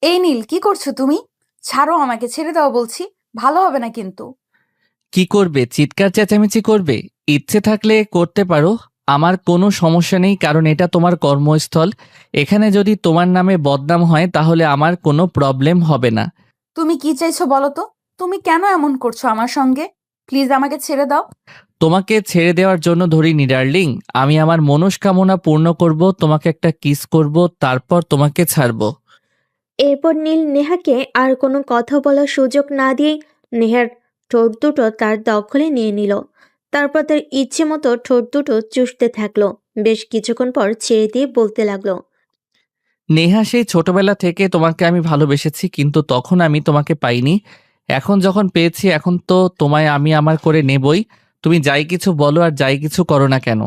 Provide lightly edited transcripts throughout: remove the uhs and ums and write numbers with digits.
এই নীল, কি করছো তুমি? ছাড়ো আমাকে, ছেড়ে দাও বলছি। ভালো হবে না কিন্তু। কি করবে? চিৎকার চেঁচামেচি করবে? ইচ্ছে থাকলে করতে পারো। আমার কোনো সমস্যা নেই, কারণ এটা তোমার কর্মস্থল। এখানে যদি তোমার নামে বদনাম হয় তাহলে আমার কোনো প্রবলেম হবে না। তুমি কি চাইছো বলো তো? তুমি কেন এমন করছো আমার সঙ্গে? প্লিজ আমাকে ছেড়ে দাও। তোমাকে ছেড়ে দেওয়ার জন্য ধরিনি ডার্লিং। আমি আমার মনস্কামনা পূর্ণ করব, তোমাকে একটা কিস করব, তারপর তোমাকে ছাড়বো। এরপর নীল নেহাকে আর কোনো কথা বলার সুযোগ না দিয়ে নেহার ঠোঁট দুটো তার দখলে নিয়ে নিল। তারপর তার ইচ্ছে মতো ঠোঁট দুটো চুষতে থাকলো। বেশ কিছুক্ষণ পর ছেড়ে দিয়ে বলতে লাগলো। নেহা, সেই ছোটবেলা থেকে তোমাকে আমি ভালোবেসেছি, কিন্তু তখন আমি তোমাকে পাইনি। এখন যখন পেয়েছি, এখন তো তোমায় আমি আমার করে নেবই। তুমি যাই কিছু বলো আর যাই কিছু করো না কেন।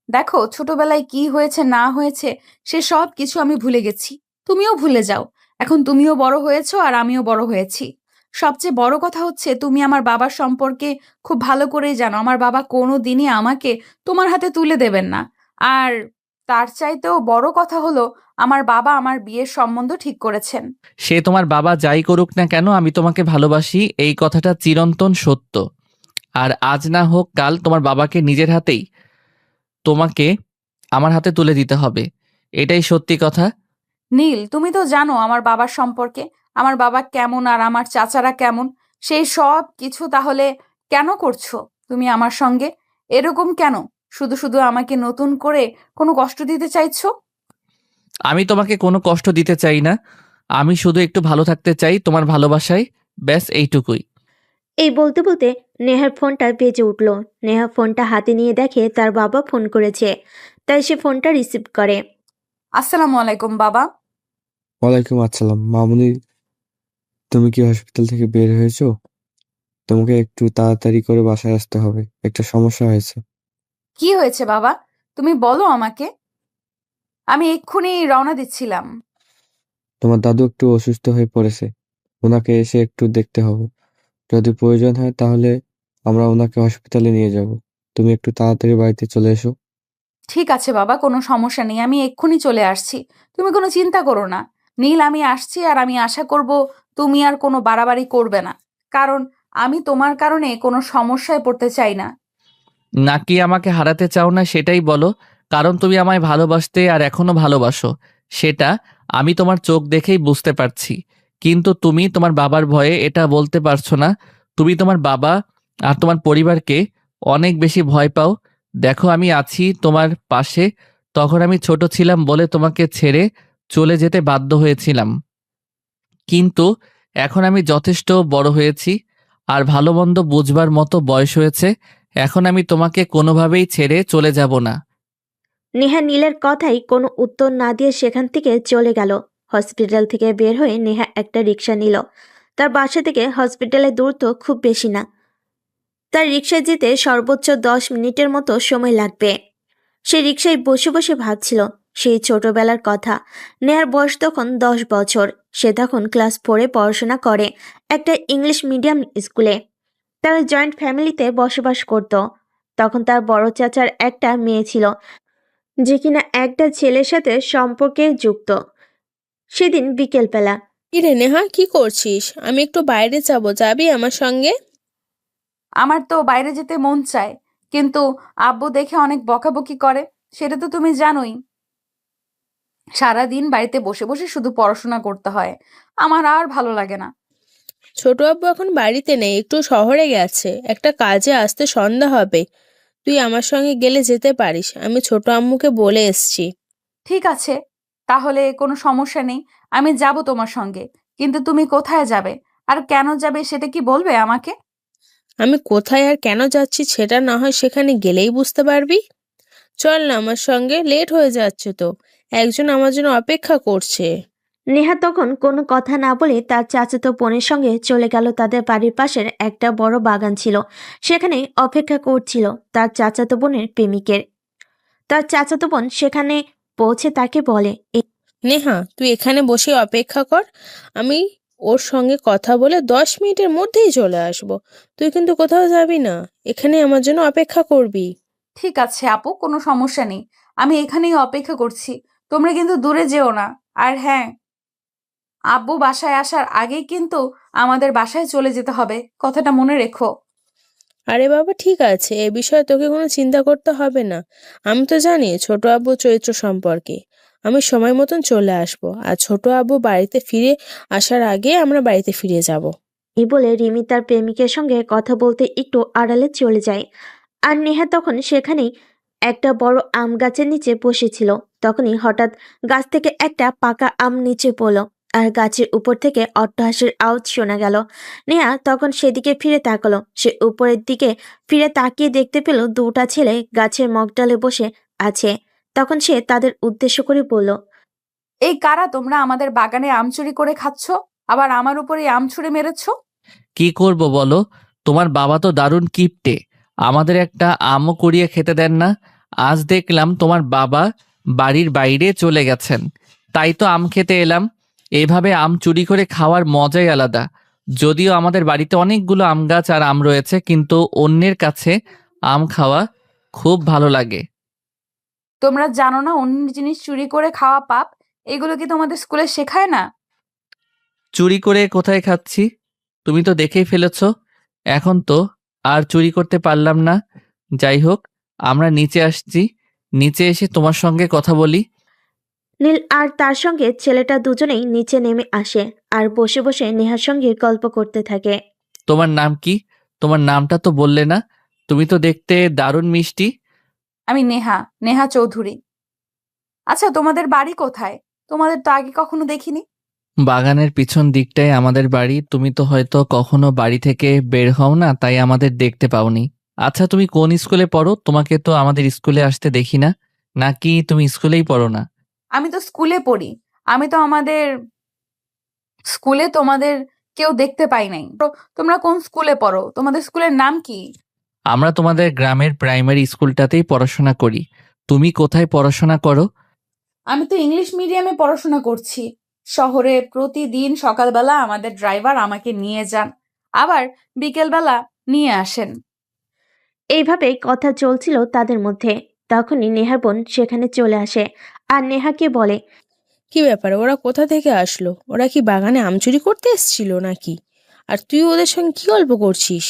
দেখো, ছোটবেলায় কি হয়েছে না হয়েছে সে সব কিছু আমি ভুলে গেছি। তুমিও ভুলে যাও। এখন তুমিও বড় হয়েছো আর আমিও বড় হয়েছি। সবচেয়ে বড় কথা হচ্ছে, তুমি আমার বাবার সম্পর্কে খুব ভালো করেই জানো। আমার বাবা কোনো দিনই আমাকে তোমার হাতে তুলে দেবেন না। আর তার চাইতেও বড় কথা হলো, আমার বাবা আমার বিয়ের সম্বন্ধ ঠিক করেছেন। সে তোমার বাবা যাই করুক না কেন, আমি তোমাকে ভালোবাসি, এই কথাটা চিরন্তন সত্য। আর আজ না হোক কাল তোমার বাবাকে নিজের হাতেই তোমাকে আমার হাতে তুলে দিতে হবে। এটাই সত্যি কথা। নীল, তুমি তো জানো আমার বাবার সম্পর্কে। আমার বাবা কেমন আর আমার চাচারা কেমন। সেই সব কিছু তাহলে কেন করছো তুমি আমার সঙ্গে? এরকম কেন? শুধু শুধু আমাকে নতুন করে কোনো কষ্ট দিতে চাইছো? আমি তোমাকে কোনো কষ্ট দিতে চাই না। আমি শুধু একটু ভালো থাকতে চাই তোমার ভালোবাসায়। ব্যাস এইটুকুই। এই বলতে বলতে নেহার ফোনটা বেজে উঠল। নেহা ফোনটা হাতে নিয়ে দেখে তার বাবা ফোন করেছে। তাই সে ফোনটা রিসিভ করে। আসসালামু আলাইকুম বাবা। ওয়ালাইকুম আসসালাম মামুনি। তুমি কি হসপিটাল থেকে বের হয়েছো? তোমাকে একটু তাড়াতাড়ি করে বাসায় আসতে হবে, একটা সমস্যা হয়েছে। কি হয়েছে বাবা? তুমি বলো আমাকে। আমি এক্ষুনি রওনা দিচ্ছিলাম। তোমার দাদু একটু অসুস্থ হয়ে পড়েছে, ওনাকে এসে একটু দেখতে হবে। যদি প্রয়োজন হয় তাহলে আমরা ওনাকে হসপিটালে নিয়ে যাব। তুমি একটু তাড়াতাড়ি বাড়িতে চলে এসো। ঠিক আছে বাবা, কোনো সমস্যা নেই, আমি এক্ষুনি চলে আসছি। তুমি কোনো চিন্তা করো না। নীল, আমি আসছি আর আমি আশা করব তুমি আর কোনো বাড়াবাড়ি করবে না। কারণ আমি তোমার কারণে কোনো সমস্যায় পড়তে চাই না। নাকি আমাকে হারাতে চাও না সেটাই বলো। কারণ তুমি আমায় ভালোবাসতে আর এখনো ভালোবাসো, সেটা আমি তোমার চোখ দেখেই বুঝতে পারছি। কিন্তু তুমি তোমার বাবার ভয়ে এটা বলতে পারছো না। তুমি তোমার বাবা আর তোমার পরিবারকে অনেক বেশি ভয় পাও। দেখো, আমি আছি তোমার পাশে। তখন আমি ছোট ছিলাম বলে তোমাকে ছেড়ে চলে যেতে বাধ্য হয়েছিলাম, কিন্তু এখন আমি যথেষ্ট বড় হয়েছি আর ভালো মন্দ বুঝবার মতো বয়স হয়েছে। এখন আমি তোমাকে কোনোভাবেই ছেড়ে চলে যাব না। নেহা নীলের কথাই কোনো উত্তর না দিয়ে সেখান থেকে চলে গেল। হসপিটাল থেকে বের হয়ে নেহা একটা রিক্সা নিল। তার বাসা থেকে হসপিটালের দূরত্ব খুব বেশি না। তার রিক্সায় যেতে সর্বোচ্চ 10 মিনিটের মতো সময় লাগবে। সে রিক্সায় বসে বসে ভাবছিল সেই ছোটবেলার কথা। নেহার বয়স তখন 10 বছর। সে তখন ক্লাস 4-এ পড়াশোনা করে একটা ইংলিশ মিডিয়াম স্কুলে। তারা জয়েন্ট ফ্যামিলিতে বসবাস করত। তখন তার বড় চাচার একটা মেয়ে ছিল, যে কিনা একটা ছেলের সাথে সম্পর্কে যুক্ত। সেদিন বিকেলবেলা কিরে নেহা, কি করছিস? আমি একটু বাইরে যাব, যাবি আমার সঙ্গে? আমার তো বাইরে যেতে মন চায়, কিন্তু আব্বু দেখে অনেক বকাবকি করে। সেটা তো তুমি জানোই। সারাদিন বাড়িতে বসে বসে শুধু পড়াশোনা করতে হয়। আমার আর ভালো লাগে না। ছোট আব্বু এখন বাড়িতে নেই, একটু শহরে গেছে, একটা কাজে আসতে সন্ধ্যা হবে। তুই আমার সঙ্গে গেলে যেতে পারিস, আমি ছোট আম্মুকে বলে এসছি। ঠিক আছে, তাহলে কোনো সমস্যা নেই। আমি যাব তোমার সঙ্গে। কিন্তু তুমি কোথায় যাবে আর কেন যাবে সেটা কি বলবে আমাকে? আমি কোথায় আর কেন যাচ্ছি সেটা না হয় সেখানে গেলেই বুঝতে পারবি। চল না আমার সঙ্গে, লেট হয়ে যাচ্ছে তো। একজন আমার জন্য অপেক্ষা করছে। নেহা তখন কোনো কথা না বলে তার চাচাতো বোনের সঙ্গে চলে গেল। তাদের বাড়ির পাশের একটা বড় বাগান ছিল, সেখানে অপেক্ষা করছিল তার চাচাতো বোনের প্রেমিকের। তার চাচাতো বোন সেখানে পৌঁছে তাকে বলে, নেহা, তুই এখানে বসে অপেক্ষা কর। আমি ওর সঙ্গে কথা বলে 10 মিনিটের মধ্যেই চলে আসব। তুই কিন্তু কোথাও যাবি না, এখানে আমার জন্য অপেক্ষা করবি। ঠিক আছে আপু, কোনো সমস্যা নেই। আমি এখানেই অপেক্ষা করছি। তোমরা কিন্তু দূরে যেও না। আর হ্যাঁ, আব্বু বাসায় আসার আগেই কিন্তু আমাদের বাসায় চলে যেতে হবে, কথাটা মনে রেখো। আরে বাবা ঠিক আছে, এ বিষয়ে তোকে কোনো চিন্তা করতে হবে না। আমি তো জানি ছোট আব্বুর চরিত্র সম্পর্কে। আমি সময় মতন চলে আসবো, আর ছোট আব্বু বাড়িতে ফিরে আসার আগে আমরা বাড়িতে ফিরে যাব। এই বলে রিমি তার প্রেমিকের সঙ্গে কথা বলতে একটু আড়ালে চলে যায়। আর নেহা তখন সেখানেই একটা বড় আম গাছের নিচে বসেছিল। তখনই হঠাৎ গাছ থেকে একটা পাকা আম নিচে পড়ল, আর গাছের উপর থেকে অট্টহাসির আওয়াজ শোনা গেল। নেহা তখন সেদিকে ফিরে তাকালো। সে উপরের দিকে ফিরে তাকিয়ে দেখতে পেল দুটা ছেলে গাছের মগডালে বসে আছে। তখন সে তাদের উদ্দেশ্য করে বলল, এই কারা তোমরা? আমাদের বাগানে আম চুরি করে খাচ্ছ, আবার আমার উপরে আম ছুঁড়ে মেরেছো। কি করব বলো? তোমার বাবা তো দারুণ কিপটে, আমাদের একটা আমও কুড়িয়ে খেতে দেন না। আজ দেখলাম তোমার বাবা বাড়ির বাইরে চলে গেছেন, তাই তো আম খেতে এলাম। এইভাবে আম চুরি করে খাওয়ার মজাই আলাদা। যদিও আমাদের বাড়িতে অনেকগুলো আম গাছ আর আম রয়েছে, কিন্তু অন্যের কাছে আম খাওয়া খুব ভালো লাগে। তোমরা জানো না অন্যের জিনিস চুরি করে খাওয়া পাপ? এগুলো কি তোমাদের স্কুলে শেখায় না? চুরি করে কোথায় খাচ্ছি? তুমি তো দেখেই ফেলেছ। এখন তো আর চুরি করতে পারলাম না। যাই হোক, আমরা নিচে আসছি, নিচে এসে তোমার সঙ্গে কথা বলি। নীল আর তার সঙ্গে ছেলেটা দুজনেই নিচে নেমে আসে আর বসে বসে নেহার সঙ্গে গল্প করতে থাকে। তোমার নাম কি? তোমার নামটা তো বললে না। তুমি তো দেখতে দারুণ মিষ্টি। আমি নেহা, নেহা চৌধুরী। আচ্ছা, তোমাদের বাড়ি কোথায়? তোমাদের তো আগে কখনো দেখিনি। বাগানের পিছন দিকটায় আমাদের বাড়ি। তুমি তো হয়তো কখনো বাড়ি থেকে বের হও না, তাই আমাদের দেখতে পাওনি। আচ্ছা, তুমি কোন স্কুলে পড়ো? তোমাকে তো আমাদের স্কুলে আসতে দেখি না। নাকি তুমি স্কুলেই পড়ো না? আমি তো স্কুলে পড়ি। আমি তো আমাদের স্কুলে তোমাদের কেউ দেখতে পাই নাই। তো তোমরা কোন স্কুলে পড়ো? তোমাদের স্কুলের নাম কি? আমরা তোমাদের গ্রামের প্রাইমারি স্কুলটাতেই পড়াশোনা করি। তুমি কোথায় পড়াশোনা করো? আমি তো ইংলিশ মিডিয়ামে পড়াশোনা করছি। শহরে প্রতিদিন সকালবেলা আমাদের ড্রাইভার আমাকে নিয়ে যান, আবার বিকেলবেলা নিয়ে আসেন। এইভাবেই কথা চলছিল তাদের মধ্যে। তখনই নেহার বোন সেখানে চলে আসে আর নেহাকে বলে, কি ব্যাপার, ওরা কোথা থেকে আসলো? ওরা কি বাগানে আম চুরি করতে এসেছিল নাকি? আর তুই ওদের সঙ্গে কি গল্প করছিস?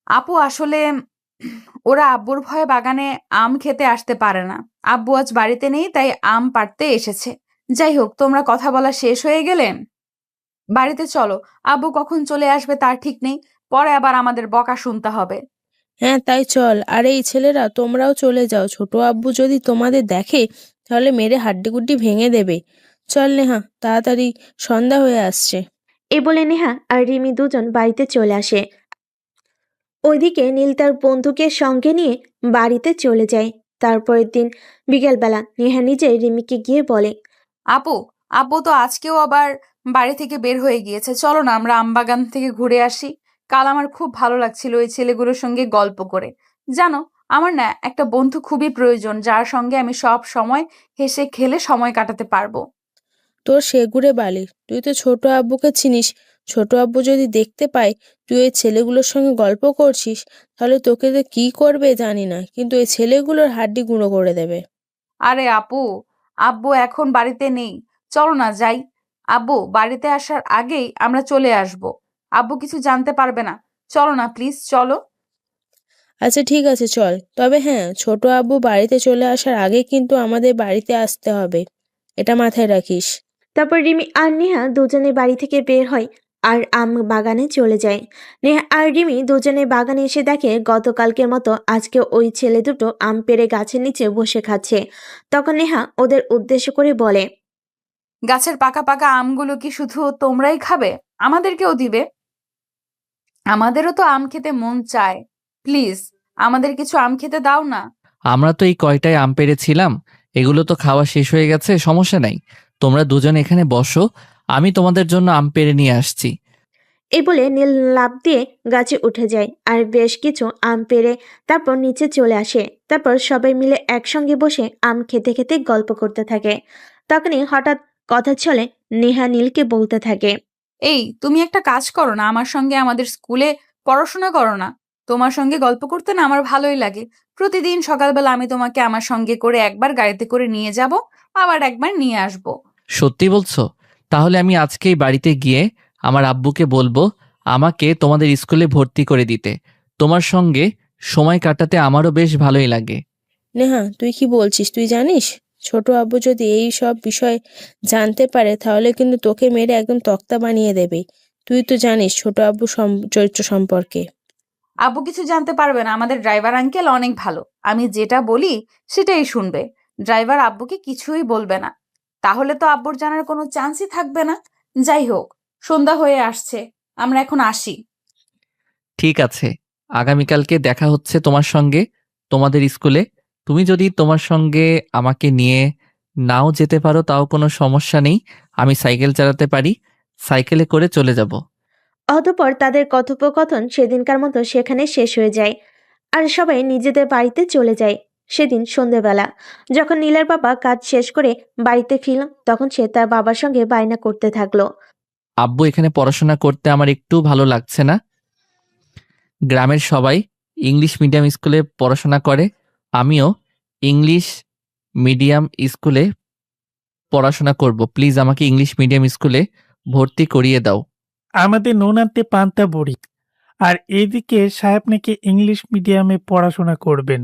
আপু, আসলে ওরা আব্বুর ভয়ে বাগানে আম খেতে আসতে পারে না। আব্বু আজ বাড়িতে নেই, তাই আম পাড়তে এসেছে। যাই হোক, তোমরা কথা বলা শেষ হয়ে গেলে বাড়িতে চলো। আব্বু কখন চলে আসবে তার ঠিক নেই, পরে আবার আমাদের বকা শুনতে হবে। হ্যাঁ তাই চল। আর এই ছেলেরা তোমরাও চলে যাও, ছোট আব্বু যদি তোমাদের দেখে তাহলে মেরে হাড্ডিগুড্ডি ভেঙে দেবে। চল নেহা, তাড়াতাড়ি সন্ধ্যা হয়ে আসছে। এই বলে নেহা আর রিমি দুজন বাড়িতে চলে আসে। ওইদিকে নীল তার বন্ধুকে সঙ্গে নিয়ে বাড়িতে চলে যায়। তারপরের দিন বিকেলবেলা নেহা নিজে রিমিকে গিয়ে বলে, আপু, আব্বু তো আজকেও আবার বাড়ি থেকে বের হয়ে গিয়েছে। চলো না আমরা আমবাগান থেকে ঘুরে আসি। কাল আমার খুব ভালো লাগছিল ওই ছেলেগুলোর সঙ্গে গল্প করে। জানো, আমার না একটা বন্ধু খুবই প্রয়োজন, যার সঙ্গে আমি সব সময় হেসে খেলে সময় কাটাতে পারবো। তোর সেগুড়ে বালি, তুই তো ছোট আব্বুকে চিনিস। ছোট আব্বু যদি দেখতে পায় তুই ওই ছেলেগুলোর সঙ্গে গল্প করছিস, তাহলে তোকে তো কি করবে জানি না, কিন্তু ওই ছেলেগুলোর হাড্ডি গুঁড়ো করে দেবে। আরে আপু, আব্বু এখন বাড়িতে নেই, চলো না যাই। আব্বু বাড়িতে আসার আগেই আমরা চলে আসব। আব্বু কিছু জানতে পারবে না। চলো না প্লিজ, চলো। আচ্ছা ঠিক আছে চল, তবে হ্যাঁ, ছোট আব্বু বাড়িতে চলে আসার আগে কিন্তু আমাদের বাড়িতে আসতে হবে, এটা মাথায় রাখিস। তারপর রিমি আর নেহা দুজনে বাড়ি থেকে বের হয় আর আম বাগানে চলে যায়। নেহা আর রিমি দুজনে বাগানে এসে দেখে গতকালকের মতো আজকে ওই ছেলে দুটো আম পেড়ে গাছের নিচে বসে খাচ্ছে। তখন নেহা ওদের উদ্দেশ্য করে বলে, গাছের পাকা পাকা আমগুলো কি শুধু তোমরাই খাবে? আমাদেরকেও দিবে। আমাদেরও তো আম খেতে মন চায়। প্লিজ, আমাদের কিছু আম খেতে দাও না। আমরা তো এই কয়টায় আম পেড়েছিলাম, এগুলো তো খাওয়া শেষ হয়ে গেছে, সমস্যা নাই। তোমরা দুজন এখানে বসো, আমি তোমাদের জন্য আম পেড়ে নিয়ে আসছি। এই বলে নীল লাফ দিয়ে গাছে উঠে যায় আর বেশ কিছু আম পেড়ে তারপর নিচে চলে আসে। তারপর সবাই মিলে একসঙ্গে বসে আম খেতে খেতে গল্প করতে থাকে। তখনই হঠাৎ কথা চলে নেহা নীলকে বলতে থাকে, এই, তুমি একটা কাজ করো না, আমার সঙ্গে আমাদের স্কুলে পড়াশোনা করো না? তোমার সঙ্গে গল্প করতে না আমার ভালোই লাগে। প্রতিদিন সকালবেলা আমি তোমাকে আমার সঙ্গে করে একবার গাড়িতে করে নিয়ে যাব, আবার একবার নিয়ে আসব। সত্যি বলছো? তাহলে আমি আজকেই বাড়িতে গিয়ে আমার আব্বুকে বলবো আমাকে তোমাদের স্কুলে ভর্তি করে দিতে। তোমার সঙ্গে সময় কাটাতে আমারও বেশ ভালোই লাগে। নেহা, তুই কি বলছিস? তুই জানিস ছোট আব্বু যদি এই সব বিষয় জানতে পারে তাহলে কিন্তু তোকে মেরে একদম তক্তা বানিয়ে দেবে। তুই তো জানিস ছোট আব্বু চরিত্র সম্পর্কে। আব্বু কিছু জানতে পারবে না, আমাদের ড্রাইভার আঙ্কেল অনেক ভালো। আমি যেটা বলি সেটাই শুনবে। ড্রাইভার আব্বুকে কিছুই বলবে না। তাহলে তো আব্বুর জানার কোনো চান্সই থাকবে না। যাই হোক, সন্ধ্যা হয়ে আসছে, আমরা এখন আসি। ঠিক আছে, আগামীকালকে দেখা হচ্ছে তোমার সঙ্গে তোমাদের স্কুলে। তুমি যদি তোমার সঙ্গে আমাকে নিয়ে নাও যেতে পারো তাও কোনো সমস্যা নেই, আমি সাইকেল চালাতে পারি, সাইকেলে করে চলে যাব। অতঃপর তাদের কথোপকথন সেদিনকার মতো সেখানে শেষ হয়ে যায় আর সবাই নিজেদের বাড়িতে চলে যায়। সেদিন সন্ধেবেলা যখন নীলের বাবা কাজ শেষ করে বাড়িতে ফিরল তখন সে তার বাবার সঙ্গে বায়না করতে থাকলো। আব্বু, এখানে পড়াশোনা করতে আমার একটু ভালো লাগছে না। গ্রামের সবাই ইংলিশ মিডিয়াম স্কুলে পড়াশোনা করে, আমিও ইংলিশ মিডিয়াম স্কুলে পড়াশোনা করব। প্লিজ আমাকে ইংলিশ মিডিয়াম স্কুলে ভর্তি করিয়ে দাও। আমাদের নুন আনতে পান্তা বড়ি, আর এদিকে সাহেব নাকি ইংলিশ মিডিয়ামে পড়াশোনা করবেন।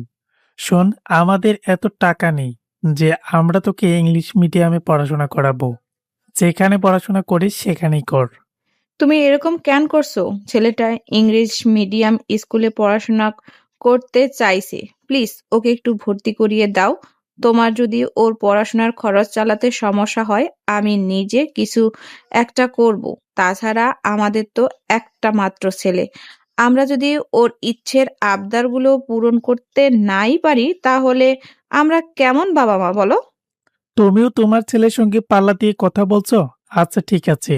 শোন, আমাদের এত টাকা নেই যে আমরা তোকে ইংলিশ মিডিয়ামে পড়াশোনা করাবো। যেখানে পড়াশোনা করিস সেখানেই কর। তুমি এরকম কেন করছো? ছেলেটা ইংলিশ মিডিয়াম স্কুলে পড়াশোনা করতে চাইছে, প্লিজ ওকে একটু ভর্তি করিয়ে দাও। তোমার যদি ওর পড়াশোনার খরচ চালাতে সমস্যা হয় আমি নিজে কিছু একটা করব। তাছাড়া আমাদের তো একটা মাত্র ছেলে, আমরা যদি ওর ইচ্ছের আবদারগুলো পূরণ করতে নাই পারি তাহলে আমরা কেমন বাবা মা বলো? তুমিও তোমার ছেলের সঙ্গে পাল্লা দিয়ে কথা বলছো? আচ্ছা ঠিক আছে,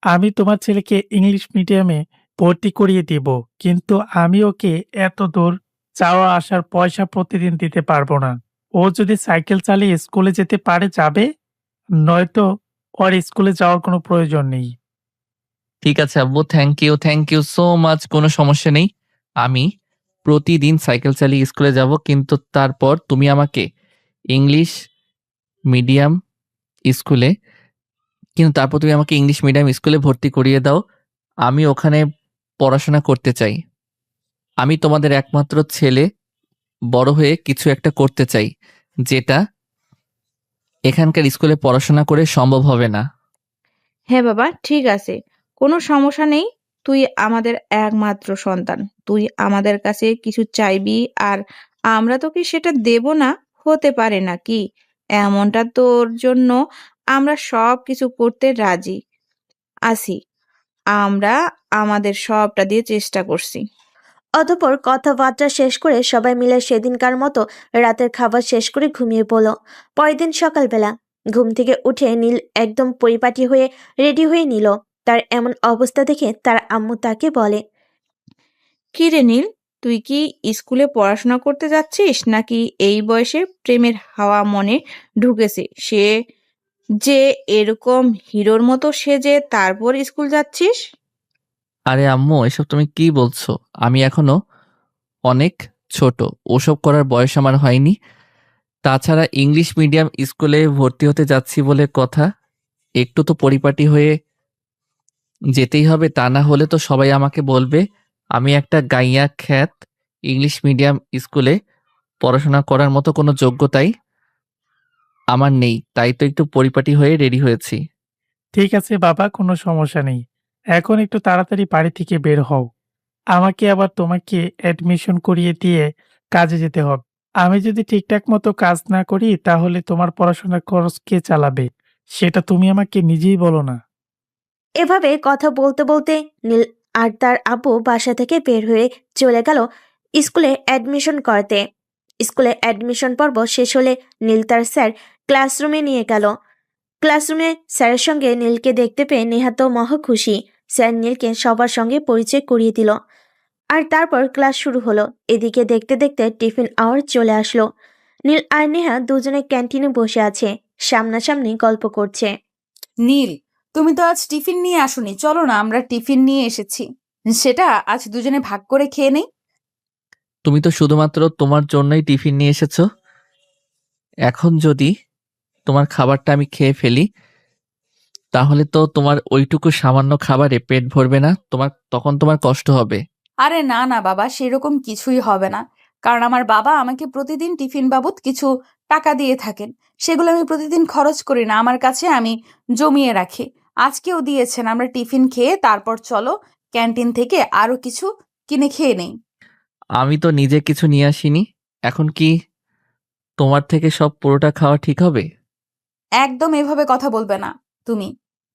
আমি তোমার ছেলেকে ইংলিশ মিডিয়ামে ভর্তি করিয়ে দিব, কিন্তু আমি ওকে এত দূর যাওয়া আসার পয়সা প্রতিদিন দিতে পারবো না। ও যদি সাইকেল চালিয়ে স্কুলে যেতে পারে যাবে, নয়তো ওর স্কুলে যাওয়ার কোনো প্রয়োজন নেই। ঠিক আছে আব্বু, থ্যাংক ইউ সো মাচ, কোনো সমস্যা নেই। আমি প্রতিদিন সাইকেল চালিয়ে স্কুলে যাব, কিন্তু তারপর তুমি আমাকে ইংলিশ মিডিয়াম স্কুলে ভর্তি করিয়ে দাও। আমি ওখানে পড়াশোনা করতে চাই। আমি তোমাদের একমাত্র ছেলে, বড় হয়ে কিছু একটা করতে চাই, যেটা এখানকার স্কুলে পড়াশোনা করে সম্ভব হবে না। হ্যাঁ বাবা, ঠিক আছে, কোনো সমস্যা নেই। তুই আমাদের একমাত্র সন্তান, তুই আমাদের কাছে কিছু চাইবি আর আমরা তোকে সেটা দেব না, হতে পারে না কি? এমনটা তোর জন্য আমরা সব কিছু করতে রাজি আছি। আমরা আমাদের সবটা দিয়ে চেষ্টা করছি। অতঃপর কথাবার্তা শেষ করে সবাই মিলে সেদিনকার মতো রাতের খাবার শেষ করে ঘুমিয়ে পড়ল। পরের দিন সকালবেলা ঘুম থেকে উঠে নীল একদম পরিপাটি হয়ে রেডি হয়ে নিল। তার এমন অবস্থা দেখে তার আম্মু তাকে বলে, কি রে নীল, তুই কি স্কুলে পড়াশোনা করতে যাচ্ছিস নাকি এই বয়সে প্রেমের হাওয়া মনে ঢুকেছে সে যে এরকম হিরোর মতো সেজে তারপর স্কুল যাচ্ছিস? আরে আম্মু, এসব তুমি কি বলছো? আমি এখনো অনেক ছোট, ওসব করার বয়স আমার হয়নি। তাছাড়া ইংলিশ মিডিয়াম স্কুলে ভর্তি হতে যাচ্ছি বলে কথা, একটু তো পরিপাটি হয়ে যেতেই হবে, তা না হলে তো সবাই আমাকে বলবে আমি একটা গাইয়া খ্যাত। ইংলিশ মিডিয়াম স্কুলে পড়াশোনা করার মতো কোনো যোগ্যতাই আমার নেই, তাই তো একটু পরিপাটি হয়ে রেডি হয়েছি। ঠিক আছে বাবা, কোনো সমস্যা নেই। এখন একটু তাড়াতাড়ি বাড়ি থেকে বের হও। আমাকে আবার তোমাকে অ্যাডমিশন করিয়ে দিয়ে কাজে যেতে হবে। আমি যদি ঠিকঠাক মতো কাজ না করি তাহলে তোমার পড়াশোনার খরচ কে চালাবে সেটা তুমি আমাকে নিজেই বলো না। এভাবে কথা বলতে বলতে নীল আর তার আব্বু বাসা থেকে বের হয়ে চলে গেল স্কুলে অ্যাডমিশন করতে। স্কুলে অ্যাডমিশন পর্ব শেষ হলে নীল তার স্যার ক্লাসরুমে নিয়ে গেল। ক্লাসরুমে স্যারের সঙ্গে নীলকে দেখতে পেয়ে নেহা তো মহা খুশি। স্যার নীলকে সবার সঙ্গে পরিচয় করিয়ে দিল আর তারপর ক্লাস শুরু হলো। এদিকে দেখতে দেখতে টিফিন আওয়ার চলে আসলো। নীল আর নেহা দুজনে ক্যান্টিনে বসে আছে, সামনাসামনি গল্প করছে। নীল, তুমি তো আজ টিফিন নিয়ে আসোনি, চলো না আমরা টিফিন নিয়ে এসেছি, সেটা আজ দুজনে ভাগ করে খেয়ে নেই। তুমি তো শুধুমাত্র তোমার জন্যই টিফিন নিয়ে এসেছো। এখন যদি তোমার খাবারটা আমি খেয়ে ফেলি তাহলে তো তোমার ওইটুকু সামান্য খাবারে পেট ভরবে না, তখন তোমার কষ্ট হবে। আরে না না বাবা, সেরকম কিছুই হবে না। কারণ আমার বাবা আমাকে প্রতিদিন টিফিন বাবদ কিছু টাকা দিয়ে থাকেন। সেগুলো আমি প্রতিদিন খরচ করি না, আমার কাছে আমি জমিয়ে রাখি। আজকেও দিয়েছেন, আমরা টিফিন খেয়ে তারপর চলো ক্যান্টিন থেকে আরো কিছু কিনে খেয়ে নেই। আমি তো নিজে কিছু নিয়ে আসিনি। এখন কি তোমার থেকে সব পুরোটা খাওয়া ঠিক হবে? একদম এভাবে কথা বলবে না। তুমি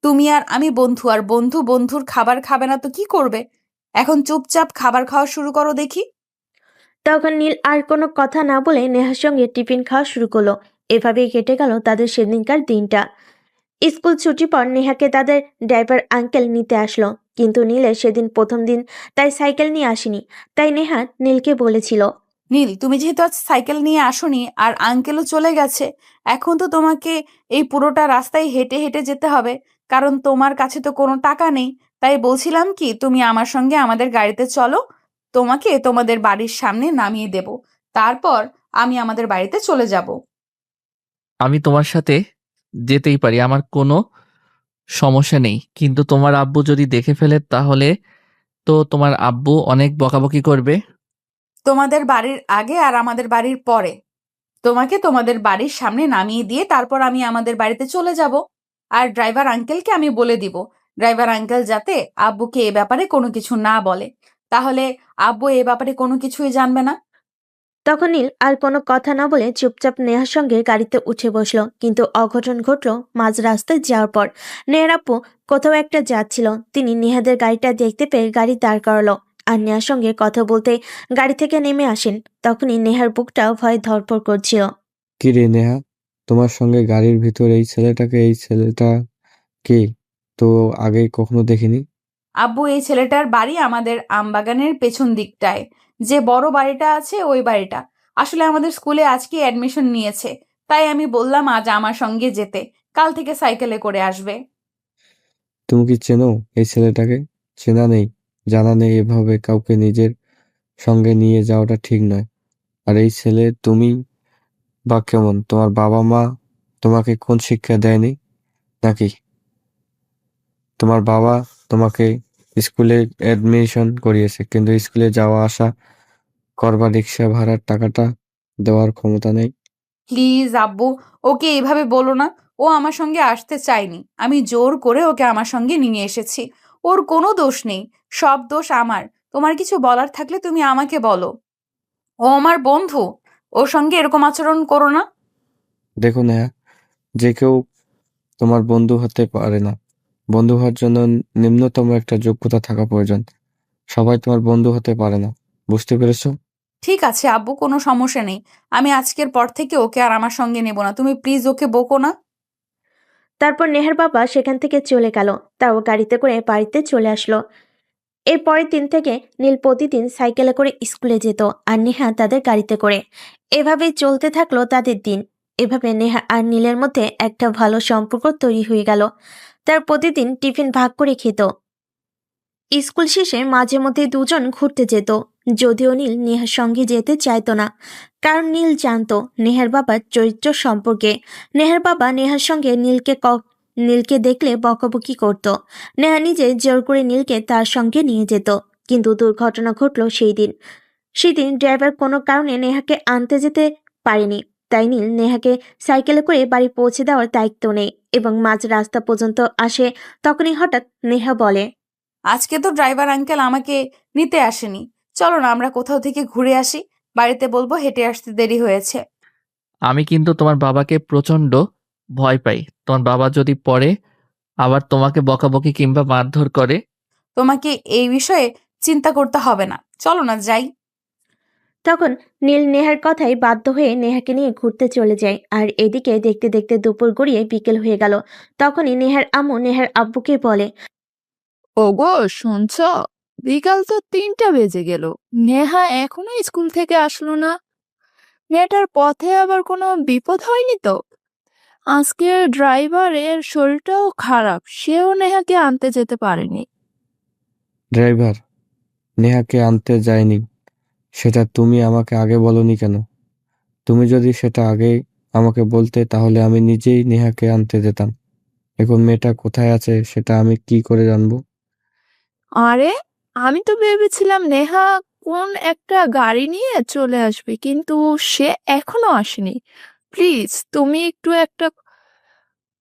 তুমি আর আমি বন্ধু, আর বন্ধু বন্ধুর খাবার খাবে না তো কি করবে? এখন চুপচাপ খাবার খাওয়া শুরু করো দেখি। তখন নীল আর কোনো কথা না বলে নেহার সঙ্গে টিফিন খাওয়া শুরু করলো। এভাবেই কেটে গেল তাদের সেদিনকার দিনটা। স্কুল ছুটির পর নেহাকে তাদের ড্রাইভার আঙ্কেল নিতে আসলো, কিন্তু নীলের সেদিন প্রথম দিন, তাই সাইকেল নিয়ে আসেনি। তাই নেহা নীলকে বলেছিল, নীল, তুমি যেহেতু আজ সাইকেল নিয়ে আসোনি আর আঙ্কেলও চলে গেছে, এখন তো তোমাকে এই পুরোটা রাস্তায় হেঁটে হেঁটে যেতে হবে, কারণ তোমার কাছে তো কোনো টাকা নেই। তাই বলছিলাম কি, তুমি আমার সঙ্গে আমাদের গাড়িতে চলো, তোমাকে তোমাদের বাড়ির সামনে নামিয়ে দেব, তারপর আমি আমাদের বাড়িতে চলে যাব। আমি তোমার সাথে যেতেই পারি, আমার কোনো সমস্যা নেই। কিন্তু তোমার আব্বু যদি দেখে ফেলে তাহলে তো তোমার আব্বু অনেক বকাবকি করবে। তোমাদের বাড়ির আগে আর আমাদের বাড়ির পরে তোমাকে তোমাদের বাড়ির সামনে নামিয়ে দিয়ে তারপর আমি আমাদের বাড়িতে চলে যাব। আর ড্রাইভার আঙ্কেলকে আমি বলে দিব, ড্রাইভার আঙ্কেল যাতে আব্বুকে এ ব্যাপারে কোনো কিছু না বলে, তাহলে আব্বু এ ব্যাপারে কোনো কিছুই জানবে না। তখন নীল আর কোনো কথা না বলে চুপচাপ নেহার সঙ্গে গাড়িতে উঠে বসলো। কিন্তু অঘটন ঘটলো মাঝ রাস্তায় যাওয়ার পর। নেহার আপু কোথাও একটা যাচ্ছিল, তিনি নেহাদের গাড়িটা দেখতে পেয়ে গাড়ি দাঁড় করালো আর নেহার সঙ্গে কথা বলতে গাড়ি থেকে নেমে আসেন। তখনই নেহার বুকটা ভয়ে ধড়ফড় করছিল। কি রে নেহা, তোমার সঙ্গে গাড়ির ভিতর এই ছেলেটা কে? তো আগে কখনো দেখিনি। আব্বু, এই ছেলেটার বাড়ি আমাদের আমবাগানের পেছন দিকটায়, যে বড় বাড়িটা আছে ওই বাড়িটা। আসলে আমাদের স্কুলে আজকে অ্যাডমিশন নিয়েছে, তাই আমি বললাম আজ আমার সঙ্গে যেতে, কাল থেকে সাইকেলে করে আসবে। তুমি কি চেনো এই ছেলেটাকে? চেনা নেই, জানা নেই, এভাবে কাউকে নিজের সঙ্গে নিয়ে যাওয়াটা ঠিক নয়। আর এই ছেলে তুমি বা কেমন? তোমার বাবা মা তোমাকে কোন শিক্ষা দেয়নি নাকি? তোমার বাবা তোমাকে স্কুলে অ্যাডমিশন করিয়েছে, কিন্তু স্কুলে যাওয়া আসা করবা রিক্সা ভাড়ার টাকাটা দেওয়ার ক্ষমতা নেই। প্লিজ আব্বু, ওকে এভাবে বলো না। ও আমার সঙ্গে আসতে চায়নি, আমি জোর করে ওকে আমার সঙ্গে নিয়ে এসেছি। ওর কোনো দোষ নেই, সব দোষ আমার। তোমার কিছু বলার থাকলে তুমি আমাকে বলো। ও আমার বন্ধু, ওর সঙ্গে এরকম আচরণ করো না। দেখো নেহা, যে কেউ তোমার বন্ধু হতে পারে না। বন্ধু হওয়ার জন্য নিম্নতম একটা যোগ্যতা থাকা প্রয়োজন। সবাই তোমার বন্ধু হতে পারে না, বুঝতে পেরেছো? ঠিক আছে আব্বু, কোনো সমস্যা নেই। আমি আজকের পর থেকে ওকে আর আমার সঙ্গে নেব না, তুমি প্লিজ ওকে বকো না। তারপর নেহার বাবা সেখান থেকে চলে গেল, তাও গাড়িতে করে বাড়িতে চলে আসলো। এর পরের দিন থেকে নীল প্রতিদিন সাইকেলে করে স্কুলে যেত আর নেহা তাদের গাড়িতে করে। এভাবেই চলতে থাকলো তাদের দিন। এভাবে নেহা আর নীলের মধ্যে একটা ভালো সম্পর্ক তৈরি হয়ে গেল। তার প্রতিদিন টিফিন ভাগ করে খেত। স্কুল শেষে মাঝে মধ্যে দুজন ঘুরতে যেত, যদিও নীল নেহার সঙ্গে যেতে চাইতো না, কারণ নীল জানতো নেহার বাবার চরিত্র সম্পর্কে। নেহার বাবা নেহার সঙ্গে নীলকে দেখলে বকাবকি করত। নেহা নিজে জোর করে নীলকে তার সঙ্গে নিয়ে যেত, কিন্তু দুর্ঘটনা ঘটল সেদিন ড্রাইভার কোনো কারণে নেহাকে আনতে যেতে পারেনি। তাই নীল নেহাকে সাইকেলে করে বাড়ি পৌঁছে দেওয়ার দায়িত্ব নেয় এবং মাঝ রাস্তা পর্যন্ত আসে। তখনই হঠাৎ নেহা বলে, আজকে তো ড্রাইভার আঙ্কেল আমাকে নিতে আসেনি, চলো না আমরা কোথাও থেকে ঘুরে আসি, বাড়িতে বলবো হেঁটে আসতে দেরি হয়েছে। আমি কিন্তু তোমার বাবাকে প্রচণ্ড ভয় পাই। তোমার বাবা যদি পরে আবার তোমাকে বকাবকি কিংবা মারধর করে। তোমাকে এই বিষয়ে চিন্তা করতে হবে না, চলো না যাই। তখন নীল নেহার কথায় বাধ্য হয়ে নেহাকে নিয়ে ঘুরতে চলে যায়। আর এদিকে দেখতে দেখতে দুপুর গড়িয়ে বিকেল হয়ে গেল। তখনই নেহার আম্মু নেহার আব্বুকে বলে, ওগো শুনছ, বিকাল তো 3টা বেজে গেল, নেহা এখনো স্কুল থেকে আসলো না। মেয়েটার পথে আবার কোনো বিপদ হয়নি তো? আজকে ড্রাইভারের শরীরটাও খারাপ, সেও নেহাকে আনতে যেতে পারেনি। ড্রাইভার নেহাকে আনতে যায়নি, সেটা তুমি আমাকে আগে বলনি কেন? তুমি যদি সেটা আগে আমাকে বলতে তাহলে আমি নিজেই নেহাকে আনতে যেতাম। এখন মেয়েটা কোথায় আছে সেটা আমি কি করে জানবো? আরে আমি তো ভেবেছিলাম নেহা কোন একটা গাড়ি নিয়ে চলে আসবে, কিন্তু সে এখনো আসেনি। প্লিজ তুমি একটু একটা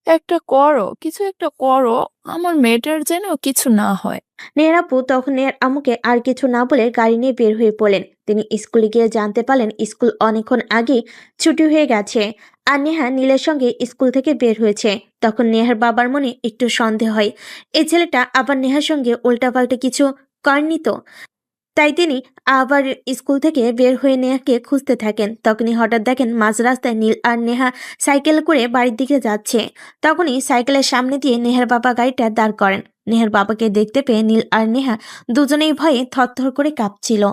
একটা করো, কিছু একটা করো, আমার মেয়েটার যেন কিছু না হয়। নেহার আপু তখন নেহার আম্মুকে আর কিছু না বলে গাড়ি নিয়ে বের হয়ে পড়লেন। তিনি স্কুলে গিয়ে জানতে পারলেন স্কুল অনেকক্ষণ আগেই ছুটি হয়ে গেছে আর নেহা নীলের সঙ্গে স্কুল থেকে বের হয়েছে। তখন নেহার বাবার মনে একটু সন্দেহ হয়, এই ছেলেটা আবার নেহার সঙ্গে উল্টাপাল্টা কিছু করেনি তো। তাই তিনি আবার স্কুল থেকে বের হয়ে নেহাকে খুঁজতে থাকেন। তখনই হঠাৎ দেখেন মাঝ রাস্তায় নীল আর নেহা সাইকেল করে বাড়ির দিকে যাচ্ছে। তখনই সাইকেলের সামনে দিয়ে নেহার বাবা গাড়িটা দাঁড় করেন। নেহার বাবাকে দেখতে পেয়ে নীল আর নেহা দুজনেই ভয়ে থরথর করে কাঁপছিল।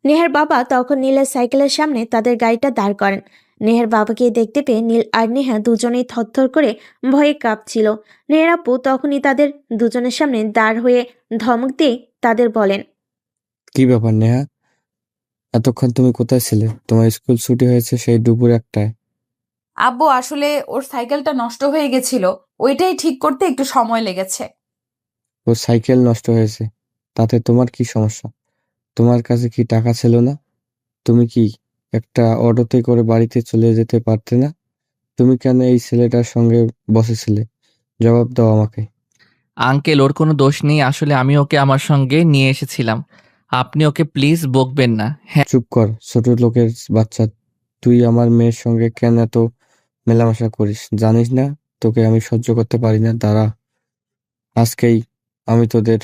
নেহার বাবা তখন নীলের সাইকেলের সামনে তাদের গাড়িটা দাঁড় করেন। নেহার বাবাকে দেখতে পেয়ে নীল আর নেহা দুজনেই থরথর করে ভয়ে কাঁপছিল। নেহার আপু তখনই তাদের দুজনের সামনে দাঁড় হয়ে ধমক দিয়ে তাদের বলেন, কি ব্যাপার নেহা? এতক্ষণ তুমি কোথায় ছিলে? তোমার স্কুল ছুটি হয়েছে সেই দুপুর 1টায়। আব্বু আসলে ওর সাইকেলটা নষ্ট হয়ে গেছিল, ওইটাই ঠিক করতে একটু সময় লেগেছে। ওর সাইকেল নষ্ট হয়েছে, তাতে তোমার কি সমস্যা? তোমার কাছে কি টাকা ছিল না? তুমি কি একটা অটোতে করে বাড়িতে চলে যেতে পারতে না? তুমি কেন এই ছেলেটার সঙ্গে বসেছিলে? জবাব দাও আমাকে। আঙ্কেল, ওর কোনো দোষ নেই, আসলে আমি ওকে আমার সঙ্গে নিয়ে এসেছিলাম। আপনি ওকে প্লিজ বকবেন না। হ্যাঁ, চুপ কর, ছোট লোকের বাচ্চা। তুই আমার মেয়ের সঙ্গে কেন এত মেলামেশা করিস? জানিস না তোকে আমি সহ্য করতে পারি না? দাঁড়া, আজকেই আমি তোদের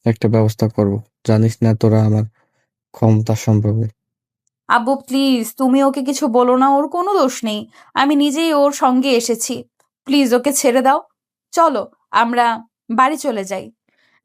একটা ব্যবস্থা করব। জানিস না তোরা আমার ক্ষমতা সম্পর্কে? আব্বু প্লিজ তুমি ওকে কিছু বলো না, ওর কোনো দোষ নেই। আমি নিজেই ওর সঙ্গে এসেছি। প্লিজ ওকে ছেড়ে দাও, চলো আমরা বাড়ি চলে যাই।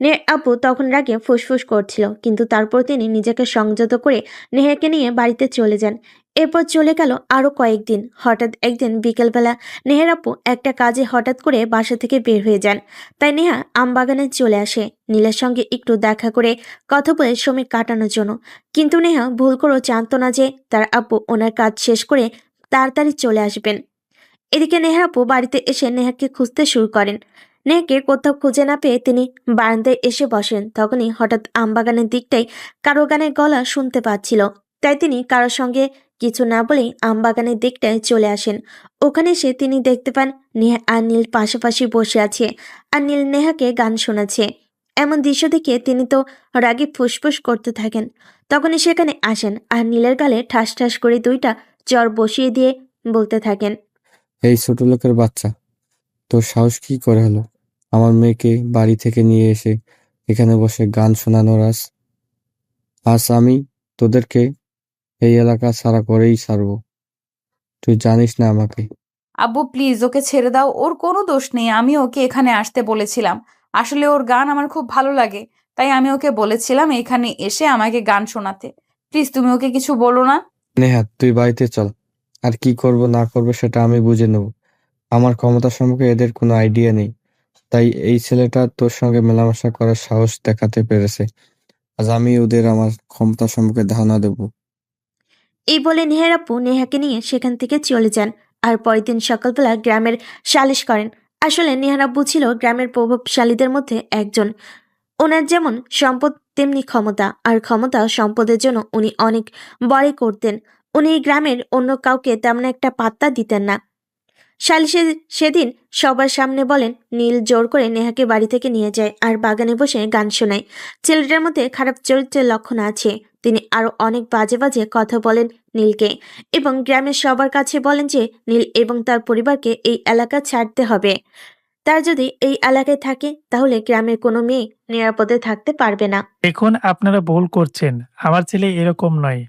নেহার আপু তখন রাগে ফুসফুস করছিল, কিন্তু তারপর তিনি নিজেকে সংযত করে নেহাকে নিয়ে বাড়িতে চলে যান। এরপর চলে গেল আরো কয়েকদিন। হঠাৎ একদিন বিকেলবেলা নেহার আপু একটা কাজে হঠাৎ করে বাসা থেকে বের হয়ে যান। তাই নেহা আমবাগানে চলে আসে নীলের সঙ্গে একটু দেখা করে কথা বলে সময় কাটানোর জন্য। কিন্তু নেহা ভুল করেও জানতো না যে তার আপু ওনার কাজ শেষ করে তাড়াতাড়ি চলে আসবেন। এদিকে নেহার আপু বাড়িতে এসে নেহাকে খুঁজতে শুরু করেন। নেহাকে কোথাও খুঁজে না পেয়ে তিনি বারান্দায় এসে বসেন। তখনই হঠাৎ আমবাগানের দিকটাই কারো গানের গলা শুনতে পাচ্ছিল। তাই তিনি কারোর সঙ্গে কিছু না বলেই আমবাগানের দিকটায় চলে আসেন। ওখানে এসে তিনি দেখতে পান নেহা আর নীল পাশাপাশি বসে আছে আর নীল নেহাকে গান শোনাচ্ছে। এমন দৃশ্য দেখে তিনি তো রাগে ফুসফুস করতে থাকেন। তখনই সেখানে আসেন আর নীলের গালে ঠাস ঠাস করে 2টা চড় বসিয়ে দিয়ে বলতে থাকেন, এই ছোট লোকের বাচ্চা, তোর সাহস কি করে হলো আমার মেয়েকে বাড়ি থেকে নিয়ে এসে এখানে বসে গান শোনানোর? আজ আমি তোদেরকে এই এলাকা ছাড়া করেই ছাড়বো। তুই জানিস না আমাকে? আব্বু প্লিজ ওকে ছেড়ে দাও, ওর কোনো দোষ নেই। আমি ওকে এখানে আসতে বলেছিলাম, আসলে ওর গান আমার খুব ভালো লাগে, তাই আমি ওকে বলেছিলাম এখানে এসে আমাকে গান শোনাতে। প্লিজ তুমি ওকে কিছু বলো না। নেহা, তুই বাড়িতে চল, আর কি করব না করব সেটা আমি বুঝে নেব। আমার ক্ষমতা সম্পর্কে এদের কোনো আইডিয়া নেই, তাই এই ছেলেটা তোর সঙ্গে মেলামেশা করার সাহস দেখাতে পেরেছে। আজ আমি ওদের আমার ক্ষমতা সম্পর্কে ধারণা দেব। এই বলে নেহার আপু নেহাকে নিয়ে সেখান থেকে চলে যান। আর পরের দিন সকালবেলা গ্রামের সালিশ করেন। আসলে নেহার আব্বু ছিল গ্রামের প্রভাবশালীদের মধ্যে একজন। ওনার যেমন সম্পদ তেমনি ক্ষমতা, আর ক্ষমতা সম্পদের জন্য উনি অনেক বড়াই করতেন। উনি এই গ্রামের অন্য কাউকে তেমন একটা পাত্তা দিতেন না। সালিশে সেদিন সবার সামনে বলেন নীল জোর করে নেহাকে বাড়ি থেকে নিয়ে যায় আর বাগানে বসে গান শোনায়। ছেলেটার মধ্যে খারাপ চরিত্রের লক্ষণ আছে। তিনি আরো অনেক বাজে বাজে কথা বলেন নীলকে এবং গ্রামের সবার কাছে বলেন যে নীল এবং তার পরিবারকে এই এলাকা ছাড়তে হবে। তার যদি এই এলাকায় থাকে তাহলে গ্রামের কোনো মেয়ে নিরাপদে থাকতে পারবে না। দেখুন, আপনারা ভুল করছেন। আমার ছেলে এরকম নয়।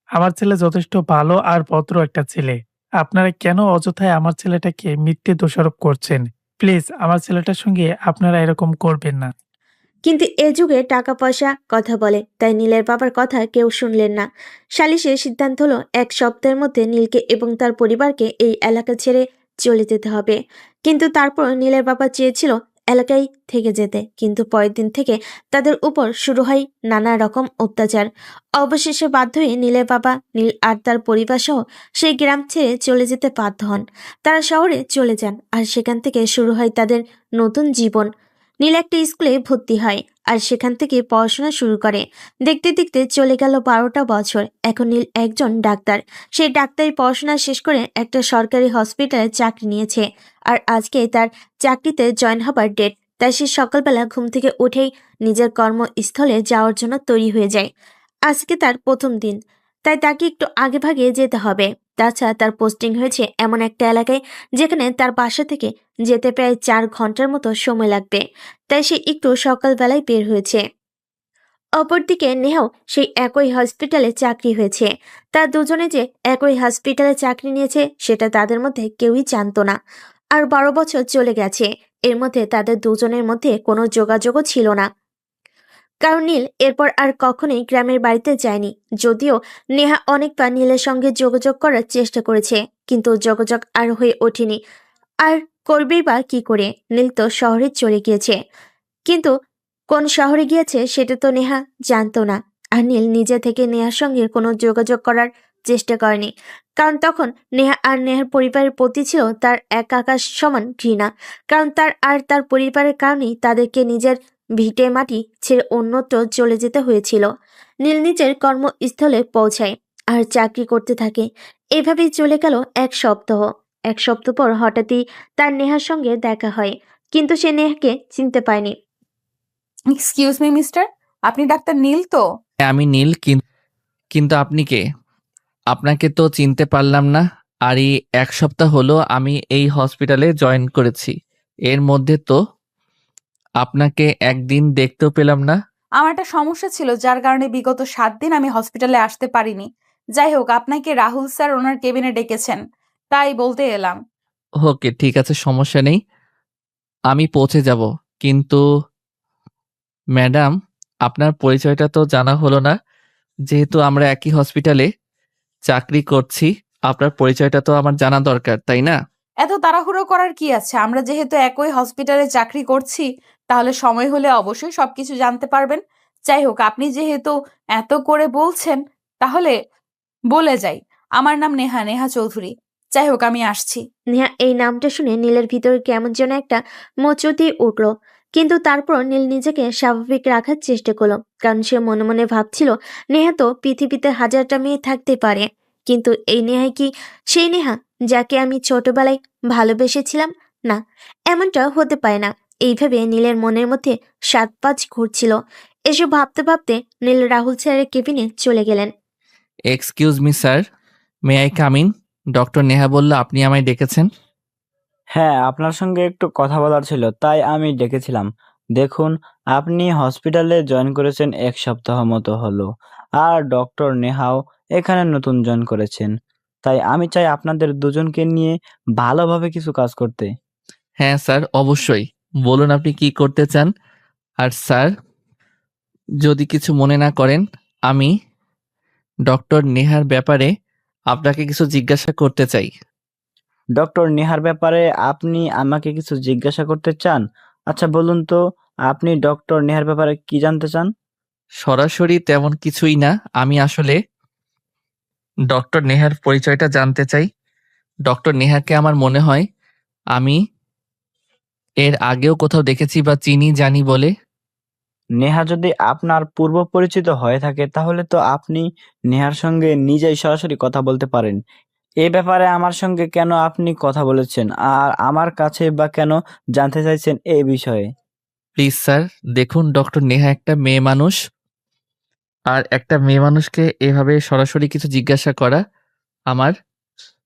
আমার ছেলে যথেষ্ট ভালো আর ভদ্র একটা ছেলে। আপনারা কেন অযথায় আমার ছেলেটাকে মিথ্যে দোষারোপ করছেন? প্লিজ আমার ছেলেটার সঙ্গে আপনারা এরকম করবেন না। কিন্তু এ যুগে টাকা পয়সা কথা বলে, তাই নীলের বাবার কথা কেউ শুনলেন না। সালিশের সিদ্ধান্ত হলো 1 সপ্তাহের মধ্যে নীলকে এবং তার পরিবারকে এই এলাকা ছেড়ে চলে যেতে হবে। কিন্তু তারপর নীলের বাবা চেয়েছিল এলাকায় থেকে যেতে, কিন্তু পরের দিন থেকে তাদের উপর শুরু হয় নানা রকম অত্যাচার। অবশেষে বাধ্য হয়ে নীলের বাবা নীল আর তার পরিবার সহ সেই গ্রাম ছেড়ে চলে যেতে বাধ্য হন। তারা শহরে চলে যান আর সেখান থেকে শুরু হয় তাদের নতুন জীবন। নীল একটা স্কুলে ভর্তি হয় আর সেখান থেকে পড়াশোনা শুরু করে। দেখতে দেখতে চলে গেল 12টা বছর। এখন নীল একজন ডাক্তার। সেই ডাক্তারি পড়াশোনা শেষ করে একটা সরকারি হসপিটালে চাকরি নিয়েছে আর আজকে তার চাকরিতে জয়েন হবার ডেট। তাই সে সকালবেলা ঘুম থেকে উঠেই নিজের কর্মস্থলে যাওয়ার জন্য তৈরি হয়ে যায়। আজকে তার প্রথম দিন, তাই তাকে একটু আগে ভাগে যেতে হবে। তাছাড়া তার পোস্টিং হয়েছে এমন একটা এলাকায় যেখানে তার বাসা থেকে যেতে প্রায় 4 ঘন্টার মতো সময় লাগবে। তাই সে একটু সকালবেলায় বের হয়েছে। অপরদিকে নেহাও সেই একই হসপিটালে চাকরি হয়েছে। তার দুজনে যে একই হসপিটালে চাকরি নিয়েছে সেটা তাদের মধ্যে কেউই জানতো না। আর 12 বছর চলে গেছে, এর মধ্যে তাদের দুজনের মধ্যে কোনো যোগাযোগও ছিল না। কারণ নীল এরপর আর কখনোই গ্রামের বাড়িতে যায়নি। যদিও নেহা অনেকবার নীলের সঙ্গে যোগাযোগ করার চেষ্টা করেছে, কিন্তু যোগাযোগ আর হয়ে ওঠেনি। আর করবেই বা কি করে? নীল তো শহরে চলে গিয়েছে, কিন্তু কোন শহরে গিয়েছে সেটা তো নেহা জানতো না। আর নীল নিজে থেকে নেহার সঙ্গে কোনো যোগাযোগ করার চেষ্টা করেনি, কারণ তখন নেহা আর নেহার পরিবারের প্রতি ছিল তার এক আকাশ সমান ঘৃণা। কারণ তার পরিবারের কারণেই তাদেরকে নিজের ভিটে মাটি ছেড়ে অন্যত্র চলে যেতে হয়েছিল। নীল নিজের কর্মস্থলে পৌঁছায় আর চাকরি করতে থাকে। এভাবেই চলে গেল 1 সপ্তাহ। 1 সপ্তাহ পর হঠাৎই তার নেহার সঙ্গে দেখা হয়, কিন্তু সে নেহাকে চিনতে পায়নি। এক্সকিউজ মি মিস্টার, আপনি ডাক্তার নীল তো? হ্যাঁ, আমি নীল। কিন্তু আপনি কে? আপনাকে তো চিনতে পারলাম না। আর এই 1 সপ্তাহ হলো আমি এই হসপিটালে জয়েন করেছি। এর মধ্যে তো আপনাকে একদিন দেখতেও পেলাম না। আমার একটা সমস্যা ছিল যার কারণে বিগত 7 দিন আমি হসপিটালে আসতে পারিনি। যাই হোক, আপনাকে রাহুল স্যার ওনার কেবিনে ডেকেছেন, তাই বলতে এলাম। ওকে, ঠিক আছে, সমস্যা নেই, আমি পৌঁছে যাব। কিন্তু ম্যাডাম, আপনার পরিচয়টা তো জানা হলো না। যেহেতু আমরা একই হসপিটালে চাকরি করছি, আপনার পরিচয়টা তো আমার জানা দরকার, তাই না? এত তাড়াহুড়ো করার কি আছে? আমরা যেহেতু একই হসপিটালে চাকরি করছি, তাহলে সময় হলে অবশ্যই সবকিছু জানতে পারবেন। যাই হোক, আপনি যেহেতু এত করে বলছেন, তাহলে বলে যাই, আমার নাম নেহা, নেহা চৌধুরী। যাই হোক, আমি আসছি। নেহা এই নামটা শুনে নীলের ভিতরে কেমন যেন একটা মোচড় উঠল, কিন্তু তারপর নীল নিজেকে স্বাভাবিক রাখার চেষ্টা করলো। কারণ সে মনে মনে ভাবছিল নেহা তো পৃথিবীতে হাজারটা মেয়ে থাকতে পারে, কিন্তু এই নেহাই কি সেই নেহা যাকে আমি ছোটবেলায় ভালোবেসেছিলাম? না, এমনটা হতে পারে না। এইভাবে নীলের মনের মধ্যে 7 পাঁচ ঘুরছিল। এসব ভাবতে ভাবতে নীল রাহুল স্যারের কেবিনে চলে গেলেন। Excuse me sir, may I come in? Doctor Neha বলল আপনি আমায় ডেকেছেন। হ্যাঁ, আপনার সঙ্গে একটু কথা বলার ছিল, তাই আমি ডেকেছিলাম। দেখুন, আপনি হসপিটালে জয়েন করেছেন 1 সপ্তাহ মতো হলো, আর ডক্টর নেহাও এখানে নতুন জয়েন করেছেন। তাই আমি চাই আপনাদের দুজনকে নিয়ে ভালোভাবে কিছু কাজ করতে। হ্যাঁ স্যার, অবশ্যই, বলুন আপনি কি করতে চান। আর স্যার, যদি কিছু মনে না করেন, আমি ডক্টর নেহার ব্যাপারে আপনাকে কিছু জিজ্ঞাসা করতে চাই। ডক্টর নেহার ব্যাপারে আপনি আমাকে কিছু জিজ্ঞাসা করতে চান? আচ্ছা বলুন তো, আপনি ডক্টর নেহার ব্যাপারে কি জানতে চান? সরাসরি তেমন কিছুই না, আমি আসলে ডক্টর নেহার পরিচয়টা জানতে চাই। ডক্টর নেহাকে আমার মনে হয় আমি এর আগেও কোথাও দেখেছি বা চিনি জানি বলে। নেহা যদি আপনার পূর্ব পরিচিত হয়ে থাকে তাহলে তো আপনি নেহার সঙ্গে নিজেই সরাসরি কথা বলতে পারেন। এ ব্যাপারে আমার সঙ্গে কেন আপনি কথা বলেছেন, আর আমার কাছে বা কেন জানতে চাইছেন এই বিষয়ে? প্লিজ স্যার, দেখুন, ডক্টর নেহা একটা মেয়ে মানুষ, আর একটা মেয়ে মানুষকে এভাবে সরাসরি কিছু জিজ্ঞাসা করা আমার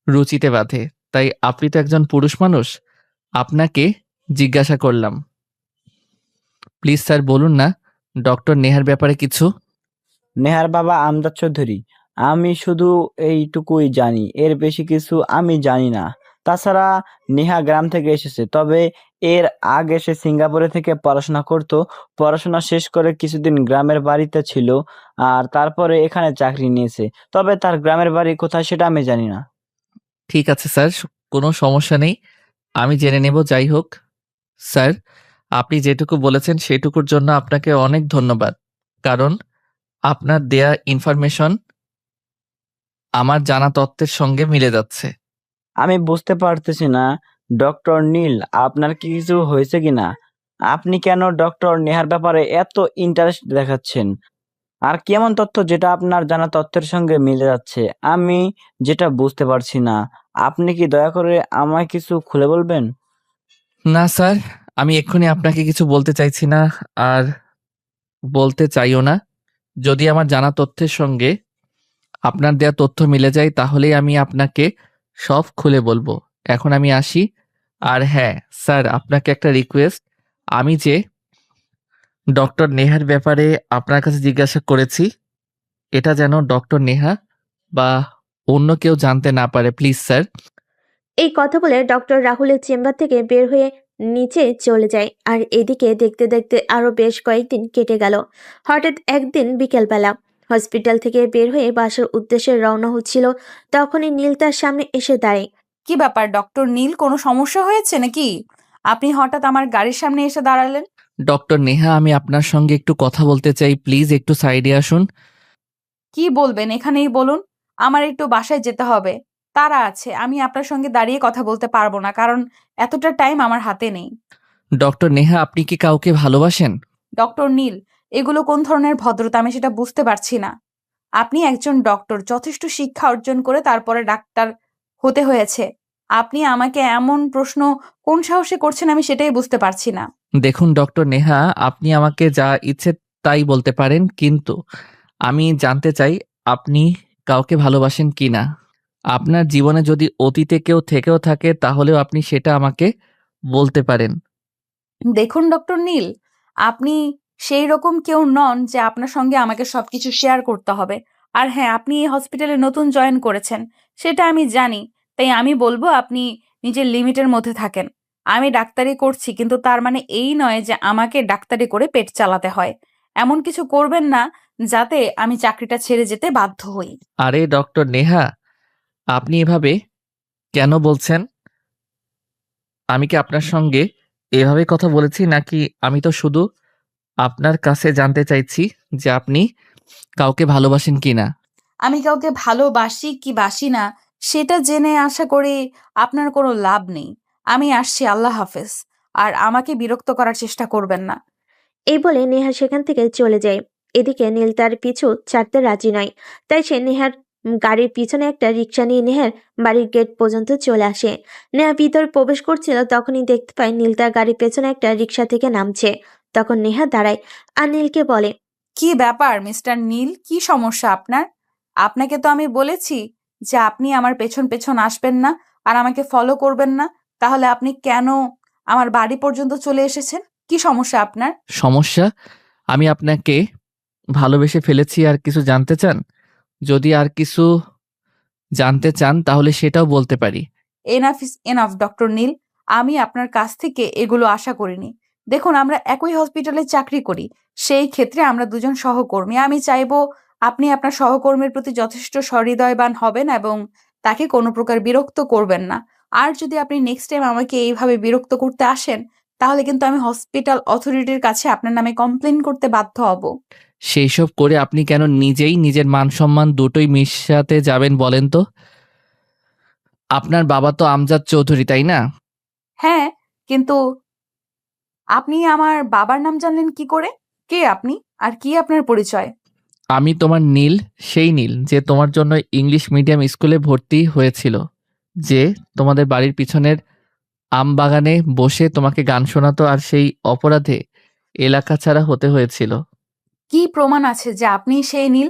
রুচিতে বাধে। তাই আপনি তো একজন পুরুষ মানুষ, আপনাকে জিজ্ঞাসা করলাম। প্লিজ স্যার, বলুন না ডক্টর নেহার ব্যাপারে কিছু। নেহার বাবা আমজাদ চৌধুরী। আমি শুধু এইটুকুই জানি, এর বেশি কিছু আমি জানি না। তাছাড়া নেহা গ্রাম থেকে এসেছে, তবে এর আগে সে সিঙ্গাপুরে থেকে পড়াশোনা করত। পড়াশোনা শেষ করে কিছুদিন গ্রামের বাড়িতে ছিল, আর তারপরে এখানে চাকরি নিয়েছে। তবে তার গ্রামের বাড়ি কোথায় সেটা আমি জানি না। ঠিক আছে স্যার, কোনো সমস্যা নেই, আমি জেনে নেব। যাই হোক স্যার, আপনি যেটুকু বলেছেন সেটুকুর জন্য আপনাকে অনেক ধন্যবাদ। কারণ আপনার দেয়া ইনফরমেশন আমার জানা তথ্যের সঙ্গে মিলে যাচ্ছে। আমি বুঝতে পারতেছি না ডক্টর নীল, আপনার কি কিছু হয়েছে কিনা? আপনি কেন ডক্টর নেহার ব্যাপারে এত ইন্টারেস্ট দেখাচ্ছেন? আর কেমন তথ্য যেটা আপনার জানা তথ্যের সঙ্গে মিলে যাচ্ছে? আমি যেটা বুঝতে পারছি না। আপনি কি দয়া করে আমায় কিছু খুলে বলবেন? না স্যার, আমি এক্ষুনি আপনাকে কিছু বলতে চাইছি না, আর বলতে চাইও না। যদি আমার জানা তথ্যের সঙ্গে আপনার দেয়া তথ্য মিলে যায় তাহলেই আমি আপনাকে সব খুলে বলবো। এখন আমি আসি। আর হ্যাঁ স্যার, আপনাকে একটা রিকোয়েস্ট। আমি যে ডক্টর নেহার ব্যাপারে আপনার কাছে জিজ্ঞাসা করেছি, এটা যেন ডক্টর নেহা বা অন্য কেউ জানতে না পারে, প্লিজ স্যার। এই কথা বলে ডক্টর রাহুলের চেম্বার থেকে বের হয়ে নিচে চলে যায়। আর এদিকে দেখতে দেখতে আরো বেশ কয়েকদিন কেটে গেল। হঠাৎ একদিন বিকেলবেলা হসপিটাল থেকে বের হয়ে বাসার উদ্দেশ্যে রওনা হচ্ছিল, তখনই নীল তার সামনে এসে দাঁড়ায়। কি ব্যাপার ডক্টর নীল, কোনো সমস্যা হয়েছে নাকি? আপনি হঠাৎ আমার গাড়ির সামনে এসে দাঁড়ালেন। ডক্টর নেহা, আমি আপনার সঙ্গে একটু কথা বলতে চাই, প্লিজ একটু সাইডে আসুন। কি বলবেন এখানেই বলুন। আমার একটু বাসায় যেতে হবে, তারা আছে। আমি আপনার সঙ্গে দাঁড়িয়ে কথা বলতে পারবো না, কারণ এতটা টাইম আমার হাতে নেই। ডক্টর নেহা, আপনি কি কাউকে ভালোবাসেন? ডক্টর নীল, এগুলো কোন ধরনের ভদ্রতা আমি সেটা বুঝতে পারছি না। আপনি একজন ডক্টর, যথেষ্ট শিক্ষা অর্জন করে তারপরে ডাক্তার হতে হয়েছে। আপনি আমাকে এমন প্রশ্ন কোন সাহসে করছেন আমি সেটাই বুঝতে পারছি না। দেখুন ডক্টর নেহা, আপনি আমাকে যা ইচ্ছে তাই বলতে পারেন, কিন্তু আমি জানতে চাই আপনি কাউকে ভালোবাসেন কিনা। আপনার জীবনে যদি অতীতে কেউ থেকেও থাকে তাহলেও আপনি সেটা আমাকে বলতে পারেন। দেখুন ডক্টর নীল, আপনি সেই রকম কেউ নন যে আপনার সঙ্গে আমাকে সবকিছু শেয়ার করতে হবে। আর হ্যাঁ, আপনি এই হসপিটালে নতুন জয়েন করেছেন, সেটা আমি জানি। তাই আমি বলবো আপনি নিজের লিমিটের মধ্যে থাকেন। আমি ডাক্তারি করছি, কিন্তু তার মানে এই নয় যে আমাকে ডাক্তারি করে পেট চালাতে হয়। এমন কিছু করবেন না যাতে আমি চাকরিটা ছেড়ে যেতে বাধ্য হই। আরে ডক্টর নেহা, আপনি এভাবে কেন বলছেন? আমি কি আপনার সঙ্গে এভাবে কথা বলেছি নাকি? আমি তো শুধু আপনার কাছে জানতে চাইছি যে আপনি কাউকে ভালোবাসেন কিনা। আমি কাউকে ভালোবাসি কি বাসি না সেটা জেনে আশা করি আপনার কোনো লাভ নেই। আমি আসছি, আল্লাহ হাফেজ। আর আমাকে বিরক্ত করার চেষ্টা করবেন না। এই বলে নেহা সেখান থেকে চলে যায়। এদিকে নীল তার পিছু ছাড়তে রাজি নয়, তাই সে নেহার গাড়ির পিছনে একটা রিক্সা নিয়ে নেহার বাড়ির গেট পর্যন্ত চলে আসে। নেহা ভিতর প্রবেশ করছিল, তখনই দেখতে পায় নীল তার গাড়ির পেছনে একটা রিক্সা থেকে নামছে। তখন নেহা দাঁড়ায় আর নীলকে বলে, কি ব্যাপার মিস্টার নীল, কি সমস্যা আপনার? আপনাকে তো আমি বলেছি যে আপনি আমার পেছন পেছন আসবেন না আর আমাকে ফলো করবেন না। তাহলে আপনি কেন আমার বাড়ি পর্যন্ত চলে এসেছেন? কি সমস্যা আপনার? সমস্যা? আমি আপনাকে ভালোবেসে ফেলেছি, আর কিছু জানতে চান? যদি আর কিছু জানতে চান তাহলে সেটাও বলতে পারি। এনাফ ইজ এনাফ ডক্টর নীল, আমি আপনার কাছ থেকে এগুলো আশা করিনি। দেখুন, আমরা একই হসপিটালে চাকরি করি, সেই ক্ষেত্রে আমরা দুজন সহকর্মী। আমি চাইবো আপনি আপনার সহকর্মীর প্রতি যথেষ্ট সহৃদয়বান হবেন এবং তাকে কোনো প্রকার বিরক্ত করবেন না। আর যদি আপনি নেক্সট টাইম আমাকে এইভাবে বিরক্ত করতে আসেন, তাহলে কিন্তু আমি হসপিটাল অথরিটির কাছে আপনার নামে কমপ্লেন করতে বাধ্য হব। সেই সব করে আপনি কেন নিজেই নিজের মান সম্মান দুটোই মিশাতে যাবেন বলেন তো? আপনার বাবা তো আমজাদ চৌধুরী, তাই না? হ্যাঁ, কিন্তু আপনি আমার বাবার নাম জানলেন কি করে? কে আপনি আর কি আপনার পরিচয়? আমি তোমার নীল, সেই নীল যে তোমার জন্য ইংলিশ মিডিয়াম স্কুলে ভর্তি হয়েছিল, যে তোমাদের বাড়ির পিছনের আম বাগানে বসে তোমাকে গান শোনাতো আর সেই অপরাধে এলাকা ছাড়া হতে হয়েছিল। কি প্রমাণ আছে যে আপনি সেই নীল?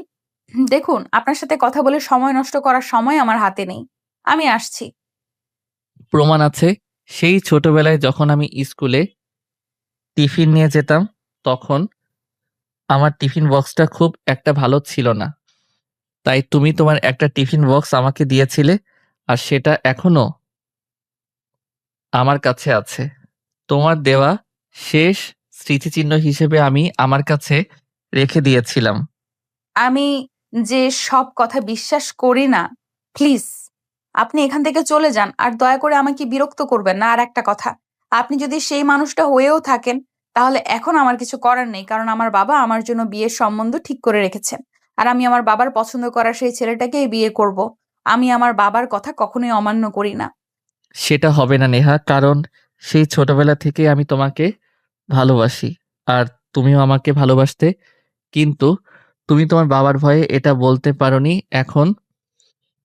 দেখুন, আপনার সাথে কথা বলে সময় নষ্ট করার সময় আমার হাতে নেই। আমি আসছি। প্রমাণ আছে। সেই ছোটবেলায় যখন আমি স্কুলে টিফিন নিয়ে যেতাম, তখন আমার টিফিন বক্সটা খুব একটা ভালো ছিল না, তাই তুমি তোমার একটা টিফিন বক্স আমাকে দিয়েছিলে, আর সেটা এখনো আমার কাছে আছে। তোমার দেওয়া শেষ স্মৃতিচিহ্ন হিসেবে আমি আমার কাছে রেখে দিয়েছিলাম। আমি যে সব কথা বিশ্বাস করি না, প্লিজ আপনি এখান থেকে চলে যান আর দয়া করে আমাকে বিরক্ত করবেন না। আর একটা কথা, আপনি যদি সেই মানুষটা হয়েও থাকেন তাহলে এখন আমার কিছু করার নেই, কারণ আমার বাবা আমার জন্য বিয়ের সম্বন্ধ ঠিক করে রেখেছেন। আর আমি আমার বাবার পছন্দ করা সেই ছেলেটাকেই বিয়ে করব। আমি আমার বাবার কথা কখনোই অমান্য করি না। সেটা হবে না নেহা, কারণ সেই ছোটবেলা থেকে আমি তোমাকে ভালোবাসি আর তুমিও আমাকে ভালোবাসতে, কিন্তু তুমি তোমার বাবার ভয়ে এটা বলতে পারোনি। এখন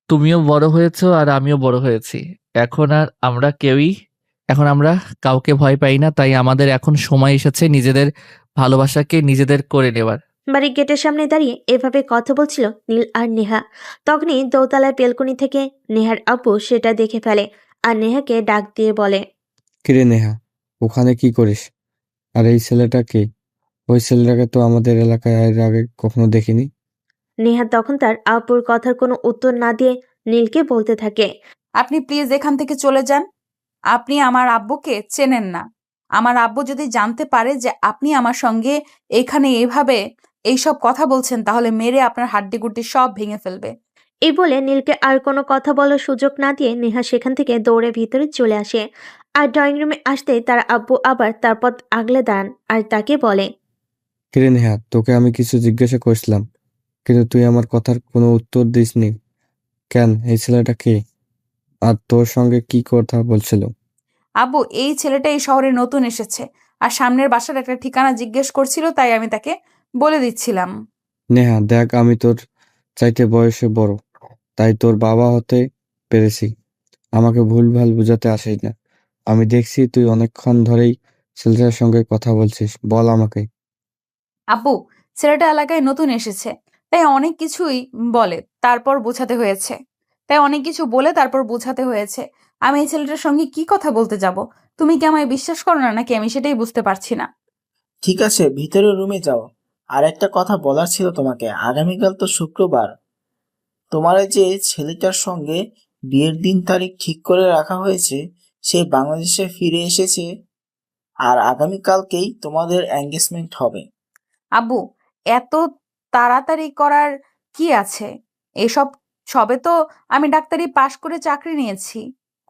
তুমিও বড় হয়েছো আর আমিও বড় হয়েছি। এখন আর আমরা কেউই এখন আমরা কাউকে ভয় পাই না, তাই আমাদের এখন সময় এসেছে নিজেদের ভালোবাসাকে নিজেদের করে নেওয়ার। বাড়ির গেটের সামনে দাঁড়িয়ে এভাবে কথা বলছিল নীল আর নেহা। তখনই দোতলার বেলকনি থেকে নেহার আপু সেটা দেখে ফেলে আর নেহাকে ডাক দিয়ে বলে, কিরে নেহা, ওখানে কি করিস? আর এই ছেলেটা কে? ওই ছেলেটাকে তো আমাদের এলাকায় এর আগে কখনো দেখিনি। নেহা তখন তার আপুর কথার কোনো উত্তর না দিয়ে নীলকে বলতে থাকে, আপনি প্লিজ এখান থেকে চলে যান। আপনি আমার আব্বুকে চেনেন না। আমার আব্বু যদি জানতে পারে যে আপনি আমার সঙ্গে এখানে এইভাবে এইসব কথা বলছেন, তাহলে মেরে আপনার হাড্ডিগুড্ডি সব ভেঙে ফেলবে। এই বলে নীলকে আর কোনো কথা বলার সুযোগ না দিয়ে নেহা সেখান থেকে দৌড়ে ভিতরে চলে আসে। আর ড্রয়িং রুমে আসতেই তার আব্বু আবার তার পথ আগলে দাঁড়ান আর তাকে বলে, কিরে নেহা, তোকে আমি কিছু জিজ্ঞাসা করছিলাম, কিন্তু তুই আমার কথার কোনো উত্তর দিসনি কেন? এই ছেলেটা কে? আর তোর সঙ্গে কি কথা বলছিল? আব্বু, এই ছেলেটা এই শহরে নতুন এসেছে আর সামনের বাসার একটা ঠিকানা জিজ্ঞেস করছিল, তাই আমি তাকে বলে দিচ্ছিলাম। নেহা দেখ, আমি তোর চাইতে বয়সে বড়, তাই তোর বাবা হতে পেরেছি। আমাকে ভুলভাল বুঝাতে আসিস না। আমি দেখছি তুই অনেকক্ষণ ধরেই ছেলেটার সঙ্গে কথা বলছিস, বল আমাকে। আব্বু, ছেলেটা এলাকায় নতুন এসেছে, তাই অনেক কিছুই বলে তারপর বোঝাতে হয়েছে। আমি এই ছেলেটার সঙ্গে কি কথা বলতে যাব? তুমি কি আমায় বিশ্বাস করো না নাকি? আমি সেটাই বুঝতে পারছি না। ঠিক আছে, ভিতরে রুমে যাও। আর একটা কথা বলার ছিল তোমাকে, আগামীকাল তো শুক্রবার। তোমার এই যে ছেলেটার সঙ্গে বিয়ের দিন তারিখ ঠিক করে রাখা হয়েছে, সে বাংলাদেশে ফিরে এসেছে আর আগামীকালকেই তোমাদের এঙ্গেজমেন্ট হবে। আব্বু, এত তাড়াতাড়ি করার কি আছে? এসব সবে তো আমি ডাক্তারি পাশ করে চাকরি নিয়েছি।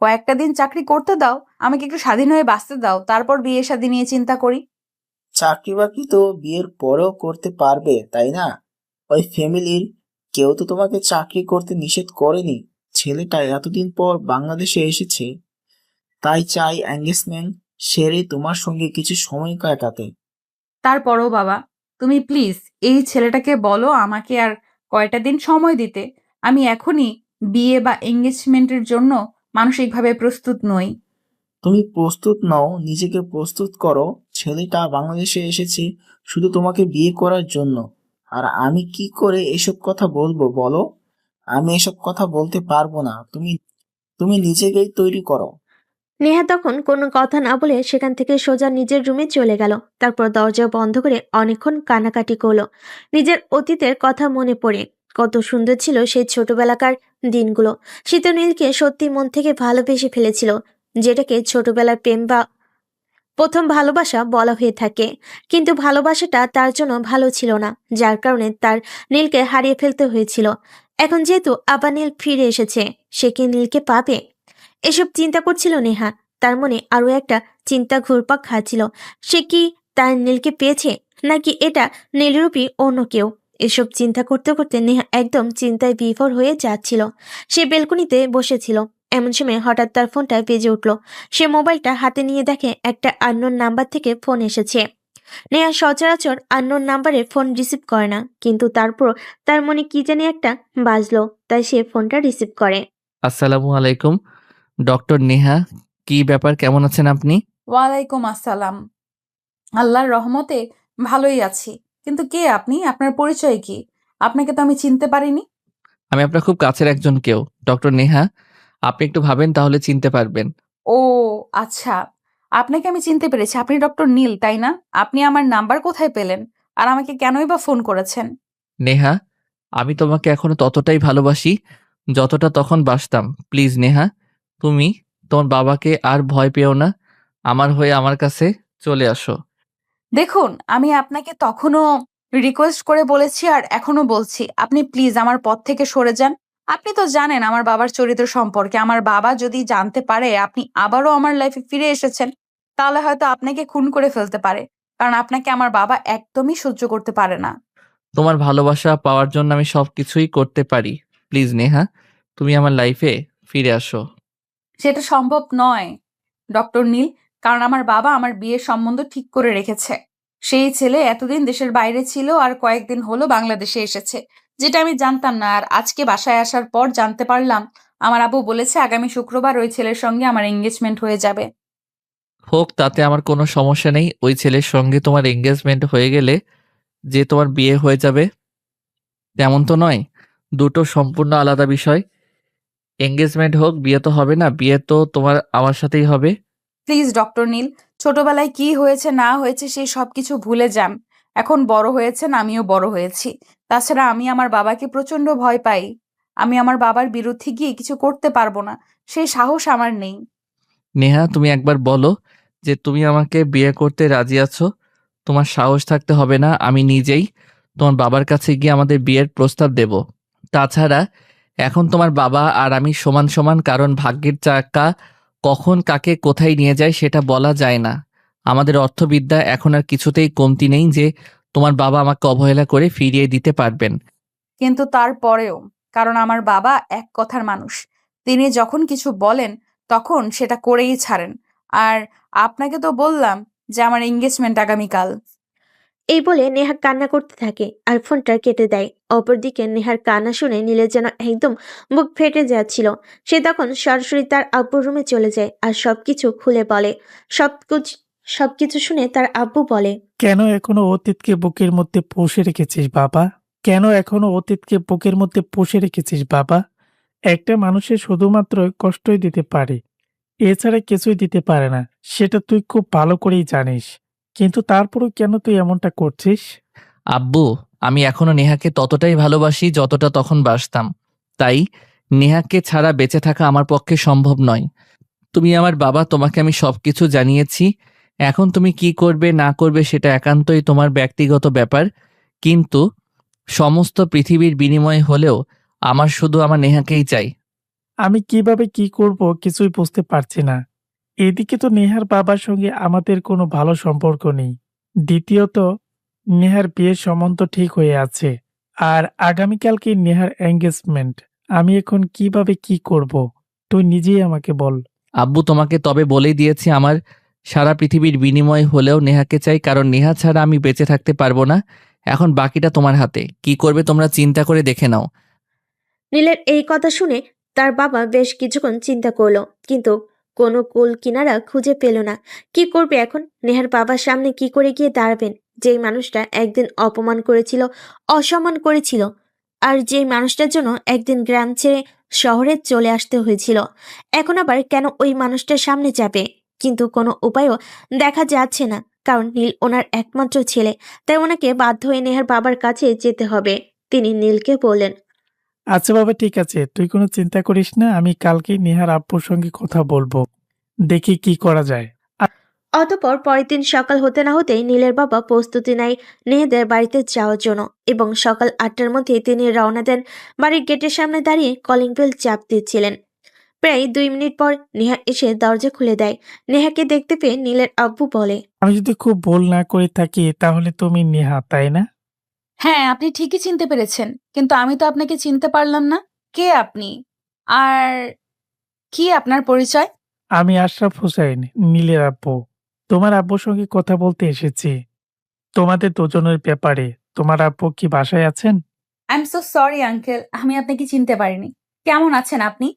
কয়েকটা দিন চাকরি করতে দাও, আমাকে একটু স্বাধীন হয়ে বাঁচতে দাও, তারপর বিয়ে শাদী নিয়ে চিন্তা করি। চাকরি বাকরি তো বিয়ের পরেও করতে পারবে, তাই না? ওই ফ্যামিলির কেউ তো তোমাকে চাকরি করতে নিষেধ করেনি। ছেলেটা এতদিন পর বাংলাদেশে এসেছে, তাই চাই এঙ্গেজমেন্ট সেরে তোমার সঙ্গে কিছু সময় কাটাতে। তারপরও বাবা, তুমি প্লিজ এই ছেলেটাকে বলো আমাকে আর কয়টা দিন সময় দিতে। আমি এখনই বিয়ে বা এঙ্গেজমেন্টের জন্য মানসিকভাবে প্রস্তুত নই। তুমি প্রস্তুত নও, নিজেকে প্রস্তুত করো। ছেলেটা বাংলাদেশে এসেছে শুধু তোমাকে বিয়ে করার জন্য। আর আমি কি করে এসব কথা বলবো বলো? আমি এসব কথা বলতে পারবো না। তুমি তুমি নিজেকেই তৈরি করো। নেহা তখন কোনো কথা না বলে সেখান থেকে সোজা নিজের রুমে চলে গেল। তারপর দরজা বন্ধ করে অনেকক্ষণ কানাকাটি করলো। নিজের অতীতের কথা মনে পড়ে কত সুন্দর ছিল সেই ছোটবেলাকার দিনগুলো। সে তো নীলকে সত্যি মন থেকে ভালোবেসে ফেলেছিল, যেটাকে ছোটবেলার প্রেম বা প্রথম ভালোবাসা বলা হয়ে থাকে। কিন্তু ভালোবাসাটা তার জন্য ভালো ছিল না, যার কারণে তার নীলকে হারিয়ে ফেলতে হয়েছিল। এখন যেহেতু আবার নীল ফিরে এসেছে, সে কি নীলকে পাবে? এসব চিন্তা করছিল নেহা। তার মনে আরো একটা চিন্তা ঘুরপাক খাচ্ছিল। সে কি তার নীলকে পেয়েছে, নাকি এটা নীলরূপী অন্য কেউ? এসব চিন্তা করতে করতে নেহা একদম চিন্তায় বিভোর হয়ে যাচ্ছিল। সে বেলকনিতে বসেছিল, এমন সময় হঠাৎ তার ফোনটা বেজে উঠল। সে মোবাইলটা হাতে নিয়ে দেখে একটা আননোন নাম্বার থেকে ফোন এসেছে। নেহা সচরাচর আননোন নাম্বারে ফোন রিসিভ করে না, কিন্তু তারপর তার মনে কি জানি একটা বাজলো, তাই সে ফোনটা রিসিভ করে। আসসালামু আলাইকুম, ডক্টর নেহা। কি ব্যাপার, কেমন আছেন আপনি? ওয়ালাইকুম আসসালাম। আল্লাহর রহমতে ভালোই আছি। কিন্তু কে আপনি? আপনার পরিচয় কি? আপনাকে তো আমি চিনতে পারিনি। আমি আপনার খুব কাছের একজন কেউ, ডক্টর নেহা। আপনি একটু ভাবেন তাহলে চিনতে পারবেন। ও আচ্ছা, আপনাকে আমি চিনতে পেরেছি। আপনি ডক্টর নীল, তাই না? আপনি আমার নাম্বার কোথায় পেলেন? আর আমাকে কেনই বা ফোন করেছেন? নেহা, আমি তোমাকে এখনো ততটাই ভালোবাসি যতটা তখন বাসতাম। প্লিজ নেহা, তুমি তোমার বাবাকে আর ভয় পেও না। আমার হয়ে আমার কাছে চলে আসো। দেখুন, আমি আপনাকে তখনও রিকোয়েস্ট করে বলেছি আর এখনো বলছি, আপনি প্লিজ আমার পথ থেকে সরে যান। আপনি তো জানেন আমার বাবার চরিত্র সম্পর্কে। আমার বাবা যদি জানতে পারে আপনি আবারও আমার লাইফে ফিরে এসেছেন, তাহলে হয়তো আপনাকে খুন করে ফেলতে পারে। কারণ আপনাকে আমার বাবা একদমই সহ্য করতে পারে না। তোমার ভালোবাসা পাওয়ার জন্য আমি সবকিছুই করতে পারি। প্লিজ নেহা, তুমি আমার লাইফে ফিরে আসো। সেটা সম্ভব নয় ডক্টর নীল, কারণ আমার বাবা আমার বিয়ের সম্বন্ধ ঠিক করে রেখেছে। সেই ছেলে এতদিন দেশের বাইরে ছিল আর কয়েকদিন হলো বাংলাদেশে এসেছে, যেটা আমি জানতাম না। আর আজকে বাসায় আসার পর জানতে পারলাম আমার আব্বু বলেছে আগামী শুক্রবার ওই ছেলের সঙ্গে আমার এঙ্গেজমেন্ট হয়ে যাবে। হোক, তাতে আমার কোনো সমস্যা নেই। ওই ছেলের সঙ্গে তোমার এঙ্গেজমেন্ট হয়ে গেলে যে তোমার বিয়ে হয়ে যাবে তেমন তো নয়। দুটো সম্পূর্ণ আলাদা বিষয়। এঙ্গেজমেন্ট হোক, বিয়ে তো হবে না। বিয়ে তো তোমার আমার সাথেই হবে। প্লিজ ডক্টর নীল, ছোটবেলায় কি হয়েছে না হয়েছে সেই সবকিছু ভুলে যান। এখন বড় হয়েছেন, আমিও বড় হয়েছি। তাছাড়া আমি আমার বাবাকে প্রচন্ড ভয় পাই। আমি আমার বাবার বিরুদ্ধে গিয়ে কিছু করতে পারবো না, সেই সাহস আমার নেই। নেহা, তুমি একবার বলো যে তুমি আমাকে বিয়ে করতে রাজি আছো। তোমার সাহস থাকতে হবে না, আমি নিজেই তোমার বাবার কাছে গিয়ে আমাদের বিয়ের প্রস্তাব দেব। তাছাড়া এখন তোমার বাবা আর আমি সমান সমান, কারণ ভাগ্যের চাকা কখন কাকে কোথায় নিয়ে যায় সেটা বলা যায় না। আমাদের অর্থবিদ্যা এখন আর কিছুতেই কমতি নেই যে তোমার বাবা আমাকে অবহেলা করে ফিরিয়ে দিতে পারবেন। কিন্তু তারপরেও, কারণ আমার বাবা এক কথার মানুষ, তিনি যখন কিছু বলেন তখন সেটা করেই ছাড়েন। আর আপনাকে তো বললাম যে আমার এঙ্গেজমেন্ট আগামীকাল। এই বলে নেহা কান্না করতে থাকে আর ফোনটা কেটে দেয়। অপরদিকে নেহার কান্না শুনে নীলের যেন একদম বুক ফেটে যাচ্ছিল। সে তখন সরাসরি তার আব্বুর রুমে চলে যায় আর সবকিছু খুলে বলে। সবকিছু শুনে তার আব্বু বলে, কেন এখনো অতীতকে বুকের মধ্যে পুষে রেখেছিস বাবা? কেন এখনো অতীতকে বুকের মধ্যে পুষে রেখেছিস বাবা? একটা মানুষের শুধুমাত্র কষ্টই দিতে পারে, এছাড়া কিছুই দিতে পারে না। সেটা তুই খুব ভালো করেই জানিস, কিন্তু তারপরও কেন তুই এমনটা করছিস? আব্বু, আমি এখনো নেহাকে ততটাই ভালোবাসি যতটা তখন বাসতাম। তাই নেহাকে ছাড়া বেঁচে থাকা আমার পক্ষে সম্ভব নয়। তুমি আমার বাবা, তোমাকে আমি সবকিছু জানিয়েছি। এখন তুমি কি করবে না করবে সেটা একান্তই তোমার ব্যক্তিগত ব্যাপার। কিন্তু সমস্ত পৃথিবীর বিনিময়ে হলেও আমার শুধু আমার নেহাকেই চাই। আমি কিভাবে কি করব কিছুই বুঝতে পারছি না। এদিকে তো নেহার বাবার সঙ্গে আমাদের কোনো ভালো সম্পর্ক নেই। দ্বিতীয়ত, নেহার বিয়ের সম্বন্ধ ঠিক হয়ে আছে, আর আগামীকালকে নেহার এঙ্গেজমেন্ট। আমি এখন কিভাবে কি করব তুই নিজেই আমাকে বল। আব্বু, তোমাকে তবে বলেই দিয়েছি আমার সারা পৃথিবীর বিনিময় হলেও নেহাকে চাই, কারণ নেহা ছাড়া আমি বেঁচে থাকতে পারবো না। এখন বাকিটা তোমার হাতে, কি করবে তোমরা চিন্তা করে দেখে নাও। নীলের এই কথা শুনে তার বাবা বেশ কিছুক্ষণ চিন্তা করলো, কিন্তু কোনো কুল কিনারা খুঁজে পেল না। কি করবে এখন? নেহার বাবার সামনে কি করে গিয়ে দাঁড়াবেন, যেই মানুষটা একদিন অপমান করেছিল, অসম্মান করেছিল, আর যেই মানুষটার জন্য একদিন গ্রাম ছেড়ে শহরে চলে আসতে হয়েছিল। এখন আবার কেন ওই মানুষটার সামনে যাবে? কিন্তু কোনো উপায়ও দেখা যাচ্ছে না, কারণ নীল ওনার একমাত্র ছেলে। তাই ওনাকে বাধ্য হয়ে নেহার বাবার কাছে যেতে হবে। তিনি নীলকে বললেন, আচ্ছা বাবা, ঠিক আছে, তুই কোনো চিন্তা করিস না। আমি কালকে নেহার আব্বুর সঙ্গে কথা বলবো, দেখি কি করা যায়। অতঃপর পরের দিন সকাল হতে না হতেই নীলের বাবা প্রস্তুতি নেয় নেহাদের বাড়িতে যাওয়ার জন্য, এবং সকাল 8টার মধ্যে তিনি রওনা দেন। বাড়ির গেটের সামনে দাঁড়িয়ে কলিং বেল চাপ দিচ্ছিলেন। প্রায় 2 মিনিট পর নেহা এসে দরজা খুলে দেয়। নেহাকে দেখতে পেয়ে নীলের আব্বু বলে, আমি যদি খুব ভুল না করে থাকি তাহলে তুমি নেহা, তাই না? হ্যাঁ, আপনি ঠিকই চিনতে পেরেছেন, কিন্তু আমি তো আপনাকে চিনতে পারলাম না। কে আপনি? আর কি আপনার পরিচয়? আমি আশরাফ হোসেন, নীলের আব্বু। তোমার আব্বুর সঙ্গে কথা বলতে এসেছি তোমাদের দুজনের ব্যাপারে। তোমার আব্বু কি বাসায় আছেন? I am so sorry uncle, আমি আপনাকে চিনতে পারিনি। কেমন আছেন আপনি?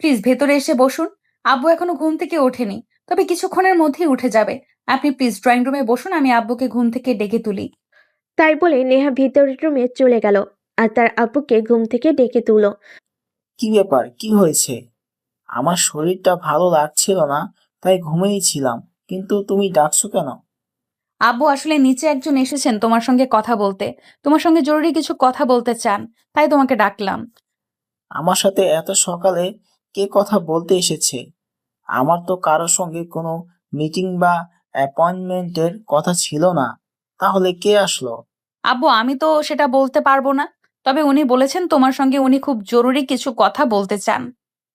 প্লিজ ভেতরে এসে বসুন। আব্বু এখনো ঘুম থেকে ওঠেনি, তবে কিছুক্ষণের মধ্যেই উঠে যাবে। আপনি প্লিজ ড্রয়িং রুমে বসুন, আমি আব্বুকে ঘুম থেকে ডেকে তুলি। তাই বলে নেহা ভিতরের রুমে চলে গেল আর তার আব্বুকে ঘুম থেকে ডেকে তুলো। কি ব্যাপার, কি হয়েছে? আমার শরীরটা ভালো লাগছিল না, তাই ঘুমিয়েছিলাম, কিন্তু তুমি ডাকছো কেন? আব্বু, আসলে নিচে একজন এসেছেন তোমার সঙ্গে কথা বলতে। তোমার সঙ্গে জরুরি কিছু কথা বলতে চান, তাই তোমাকে ডাকলাম। আমার সাথে এত সকালে কে কথা বলতে এসেছে? আমার তো কারোর সঙ্গে কোনো মিটিং বা অ্যাপয়েন্টমেন্টের কথা ছিল না, তাহলে কে আসলো? আব্বু, আমি তো সেটা বলতে পারবো না, তবে উনি বলেছেন তোমার সঙ্গে উনি খুব জরুরি কিছু কথা বলতে চান।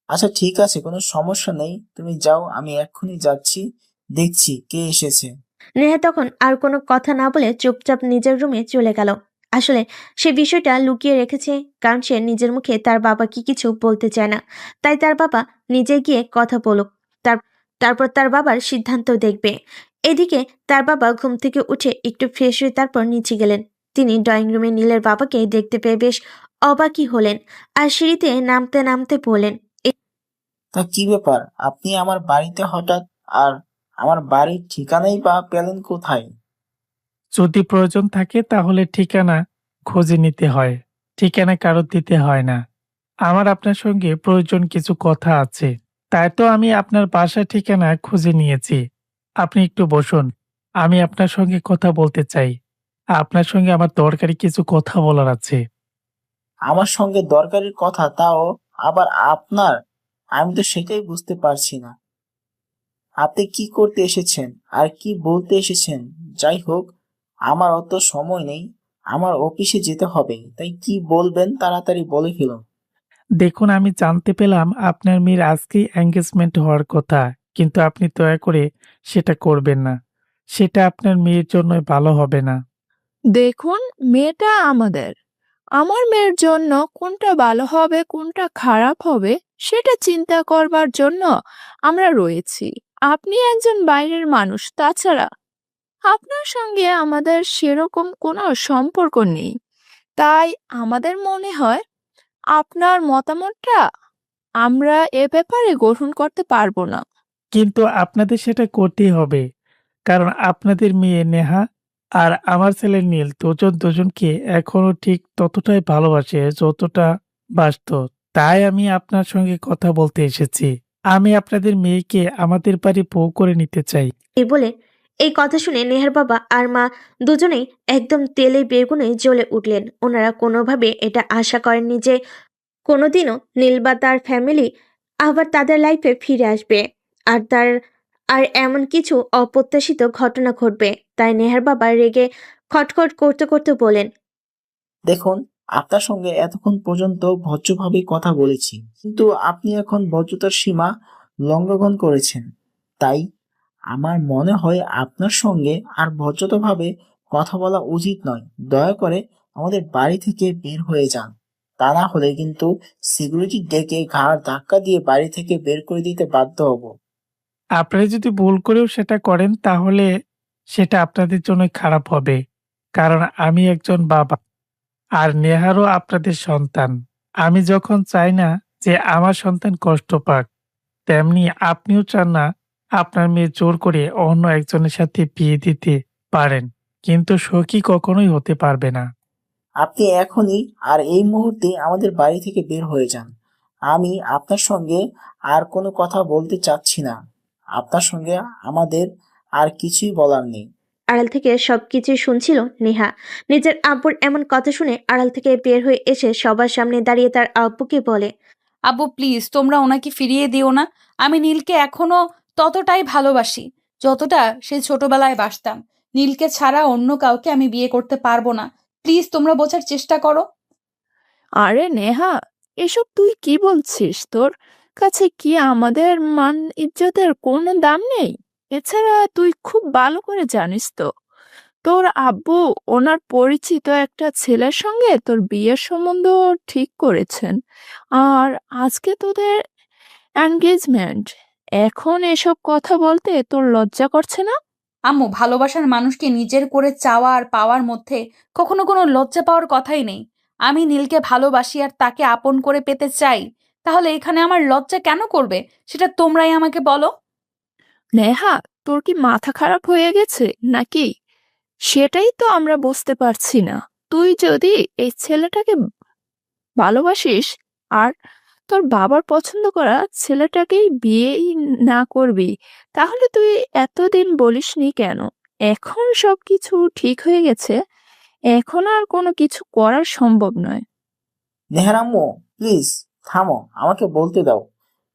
আচ্ছা ঠিক আছে, কোনো সমস্যা নেই, তুমি যাও, আমি এক্ষুনি যাচ্ছি, দেখছি কে এসেছে। নেহা তখন আর কোনো কথা না বলে চুপচাপ নিজের রুমে চলে গেল। আসলে সে বিষয়টা লুকিয়ে রেখেছে, কারণ সে নিজের মুখে তার বাবাকে কিছু বলতে চায় না। তাই তার বাবা নিজে গিয়ে কথা বলুক, তারপর তার বাবার সিদ্ধান্ত দেখবে। এদিকে তার বাবা ঘুম থেকে উঠে একটু ফ্রেশ হয়ে তারপর নিচে গেলেন। তিনি ড্রয়িং রুমে নীলের বাবাকে দেখতে পেয়ে বেশ অবাকই হলেন, আর সিঁড়িতে নামতে নামতে বললেন, তা কি ব্যাপার, আপনি আমার বাড়িতে হঠাৎ? আর আমার বাড়ির ঠিকানাই বা পেলেন কোথায়? যদি প্রয়োজন থাকে তাহলে ঠিকানা খুঁজে নিতে হয়, ঠিকানা কারো দিতে হয় না। আমার আপনার সঙ্গে প্রয়োজন কিছু কথা আছে, তাই তো আমি আপনার বাসার ঠিকানা খুঁজে নিয়েছি। আপনি একটু বসুন, আমি আপনার সঙ্গে কথা বলতে চাই। আপনার সঙ্গে আমার দরকারি কিছু কথা বলার আছে। আমার সঙ্গে দরকারি কথা, তাও আবার আপনার? আমি তো সেটাই বুঝতে পারছি না। আপনি কি করতে এসেছেন আর কি বলতে এসেছেন? যাই হোক, আমার অত সময় নেই, আমার অফিসে যেতে হবে। তাই কি বলবেন তাড়াতাড়ি বলে ফেলুন। দেখুন, আমি জানতে পেলাম আপনার মেয়ের আজকেই এঙ্গেজমেন্ট হওয়ার কথা, কিন্তু আপনি দয়া করে সেটা করবেন না। সেটা আপনার মেয়ের জন্য ভালো হবে না। দেখুন, মেয়েটা আমাদের। আমার মেয়ের জন্য কোনটা ভালো হবে কোনটা খারাপ হবে সেটা চিন্তা করবার জন্য আমরা রয়েছি। আপনি একজন বাইরের মানুষ, তাছাড়া আপনার সঙ্গে আমাদের সেরকম কোনো সম্পর্ক নেই। তাই আমাদের মনে হয় আপনার মতামতটা আমরা এ ব্যাপারে গ্রহণ করতে পারবো না। কিন্তু আপনাদের সেটা করতেই হবে, কারণ আপনাদের মেয়ে নেহা আর আমার ছেলে নীল দুজন দুজনকে এখনো ঠিক ততটাই ভালোবাসে যতটা বাসত। তাই আমি আপনার সঙ্গে কথা বলতে এসেছি। আমি আপনাদের মেয়েকে আমাদের বাড়ি বউ করে নিতে চাই। এই বলে এই কথা শুনে নেহার বাবা আর মা দুজনেই একদম তেলে বেগুনে জ্বলে উঠলেন। ওনারা কোনোভাবে এটা আশা করেননি যে কোনোদিনও নীল বা তার ফ্যামিলি আবার তাদের লাইফে ফিরে আসবে, আর এমন কিছু অপ্রত্যাশিত ঘটনা ঘটবে। তাই নেহার বাবা রেগে খটখট করতে করতে বলেন, দেখুন, আপনার সঙ্গে এতক্ষণ পর্যন্ত ভদ্রভাবে কথা বলেছি, কিন্তু আপনি এখন ভদ্রতার সীমা লঙ্ঘন করেছেন। তাই আমার মনে হয় আপনার সঙ্গে আর ভদ্রতাভাবে কথা বলা উচিত নয়। দয়া করে আমাদের বাড়ি থেকে বের হয়ে যান, তা না হলে কিন্তু সিকিউরিটি ডেকে ঘাড় ধাক্কা দিয়ে বাড়ি থেকে বের করে দিতে বাধ্য হব। আপনারা যদি ভুল করেও সেটা করেন তাহলে সেটা আপনাদের জন্য খারাপ হবে, কারণ আমি একজন বাবা আর নেহারও আপনাদের সন্তান। আমি যখন চাই না যে আমার সন্তান কষ্ট পাক, তেমনি আপনিও চান না আপনার মেয়ে জোর করে অন্য একজনের সাথে বিয়ে দিতে পারেন, কিন্তু সখী কখনোই হতে পারবে না। আপনি এখনই আর এই মুহূর্তে আমাদের বাড়ি থেকে বের হয়ে যান। আমি আপনার সঙ্গে আর কোনো কথা বলতে চাচ্ছি না। আপনার সঙ্গে আমাদের আর কিছুই বলার নেই। আড়াল থেকে সবকিছু শুনছিল নেহা। নিজের আব্বুর এমন কথা শুনে আড়াল থেকে বের হয়ে এসে সবার সামনে দাঁড়িয়ে তার আব্বুকে বলে, আব্বু প্লিজ তোমরা ওনাকে ফিরিয়ে দিও না। আমি নীলকে এখনো ততটাই ভালোবাসি যতটা সেই ছোটবেলায় বাসতাম। নীলকে ছাড়া অন্য কাউকে আমি বিয়ে করতে পারবো না। প্লিজ তোমরা বোঝার চেষ্টা করো। আরে নেহা, এসব তুই কি বলছিস? তোর কাছে কি আমাদের মান ইজ্জতের কোনো দাম নেই? এছাড়া তুই খুব ভালো করে জানিস তো তোর আব্বু ওনার পরিচিত একটা ছেলের সঙ্গে তোর বিয়ের সম্বন্ধ ঠিক করেছেন, আর আজকে তোদের এনগেজমেন্ট। এখন এসব কথা বলতে তোর লজ্জা করছে না? আম্মু, ভালোবাসার মানুষকে নিজের করে চাওয়া আর পাওয়ার মধ্যে কখনো কোনো লজ্জা পাওয়ার কথাই নেই। আমি নীলকে ভালোবাসি আর তাকে আপন করে পেতে চাই। তাহলে এখানে আমার লজ্জা কেন করবে সেটা তোমরাই আমাকে বলো। নেহা, তোর কি মাথা খারাপ হয়ে গেছে নাকি? সেটাই তো আমরা বুঝতে পারছি না। তুই যদি এই ছেলেটাকে ভালোবাসিস আর তোর বাবার পছন্দ করা ছেলেটাকেই বিয়েই না করবি, তাহলে তুই এতদিন বলিসনি কেন? এখন সবকিছু ঠিক হয়ে গেছে, এখন আর কোনো কিছু করা সম্ভব নয়। নেহার আম্মু, প্লিজ থামো, আমাকে বলতে দাও।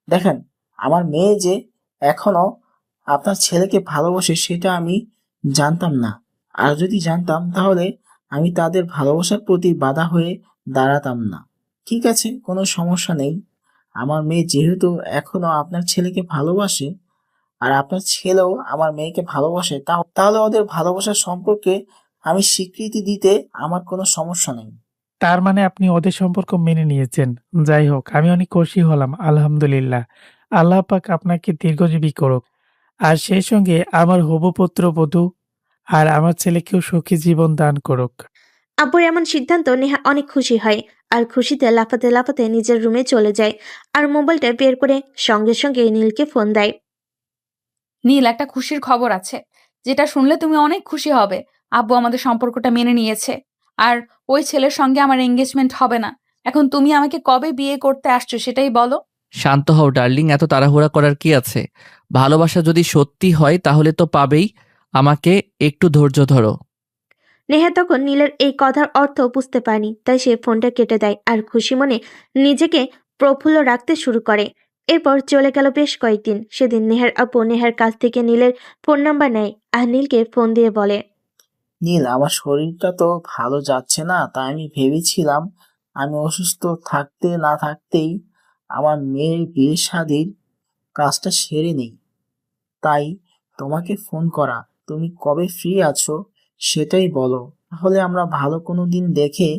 দেখেন, আমার মেয়ে যে এখনো আপনার ছেলেকে ভালোবাসে সেটা আমি জানতাম না। আর যদি জানতাম তাহলে আমি তাদের ভালোবাসার প্রতি বাধা হয়ে দাঁড়াতাম না। ঠিক আছে, কোনো সমস্যা নেই। আমার মেয়ে যেহেতু এখনো আপনার ছেলেকে ভালোবাসে, আর আপনার ছেলেও আমার মেয়েকে ভালোবাসে, তাহলে ওদের ভালোবাসার সম্পর্কে আমি স্বীকৃতি দিতে আমার কোনো সমস্যা নেই। তার মানে আপনি ওদের সম্পর্ক মেনে নিয়েছেন। যাই হোক, আমি অনেক খুশি হলাম, আলহামদুলিল্লাহ। আল্লাহ পাক আপনাকে দীর্ঘজীবী করুক, আর সেই সঙ্গে আমার হবু পুত্রবধূ আর আমার ছেলেকেও সুখী জীবন দান করুক। আব্বুর এমন সিদ্ধান্ত নেহা অনেক খুশি হয় আর খুশিতে লাফাতে লাফাতে নিজের রুমে চলে যায় আর মোবাইলটা বের করে সঙ্গে সঙ্গে নীলকে ফোন দেয়। নীল, একটা খুশির খবর আছে, যেটা শুনলে তুমি অনেক খুশি হবে। আব্বু আমাদের সম্পর্কটা মেনে নিয়েছে, আর ওই ছেলের সঙ্গে আমার এঙ্গেজমেন্ট হবে না। এখন তুমি আমাকে কবে বিয়ে করতে আসছো সেটাই বলো। শান্ত হও ডার্লিং, এত তাড়াহুড়া করার কি আছে? ভালোবাসা যদি সত্যি হয় তাহলে তো পাবেই। আমাকে একটু ধৈর্য ধরো। নেহা তখন নীলের এই কথার অর্থ বুঝতে পারেনি, তাই সে ফোনটা কেটে দেয় আর খুশি মনে নিজেকে প্রফুল্ল রাখতে শুরু করে। এরপর চলে গেল বেশ কয়েকদিন। সেদিন নেহার আপু নেহার কাছ থেকে নীলের ফোন নাম্বার নেয় আর নীলকে ফোন দিয়ে বলে, নীল, আমার শরীরটা তো ভালো যাচ্ছে না, তাই আমি ভেবেছিলাম আমি অসুস্থ থাকতে না থাকতেই আমার মেয়ের বিয়ে শাদির কাজটা সেরে নেই। তাই তোমাকে ফোন করা। তুমি কবে ফ্রি আছো সেটাই বলো, তাহলে আমরা ভালো কোনো দিন দেখে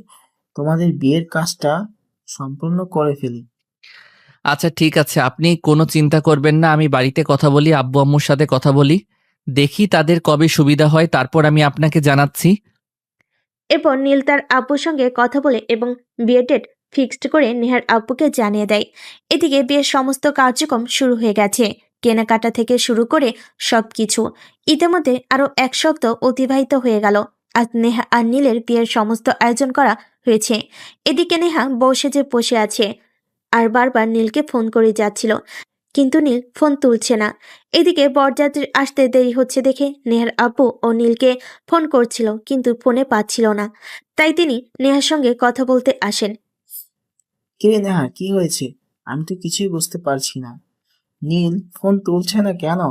তোমাদের বিয়ের কাজটা সম্পূর্ণ করে ফেলি। আচ্ছা ঠিক আছে, আপনি কোনো চিন্তা করবেন না। আমি বাড়িতে কথা বলি, আব্বু আম্মুর সাথে কথা বলি, দেখি তাদের কবে সুবিধা হয়, তারপর আমি আপনাকে জানাচ্ছি। এরপর নীল তার আব্বুর সঙ্গে কথা বলে এবং বিয়ে ডেট ফিক্সড করে নেহার আব্বুকে জানিয়ে দেয়। এদিকে বিয়ের সমস্ত কার্যক্রম শুরু হয়ে গেছে, কেনাকাটা থেকে শুরু করে সবকিছু। ইতিমধ্যে আরো 1 সপ্তাহ অতিবাহিত হয়ে গেল। আজ নেহা আর নীলের বিয়ের সমস্ত আয়োজন করা হয়েছে। এদিকে নেহা বসে আছে আর বারবার নীলকে ফোন করে যাচ্ছিল, কিন্তু নীল ফোন তুলছে না। এদিকে বরযাত্রীর আসতে দেরি হচ্ছে দেখে নেহার আব্বু ও নীলকে ফোন করছিল, কিন্তু ফোনে পাচ্ছিল না। তাই তিনি নেহার সঙ্গে কথা বলতে আসেন। কিরে নেহা, কি হয়েছে? আমি তো কিছুই বুঝতে পারছি না। নীল ফোন তুলছে না কেন?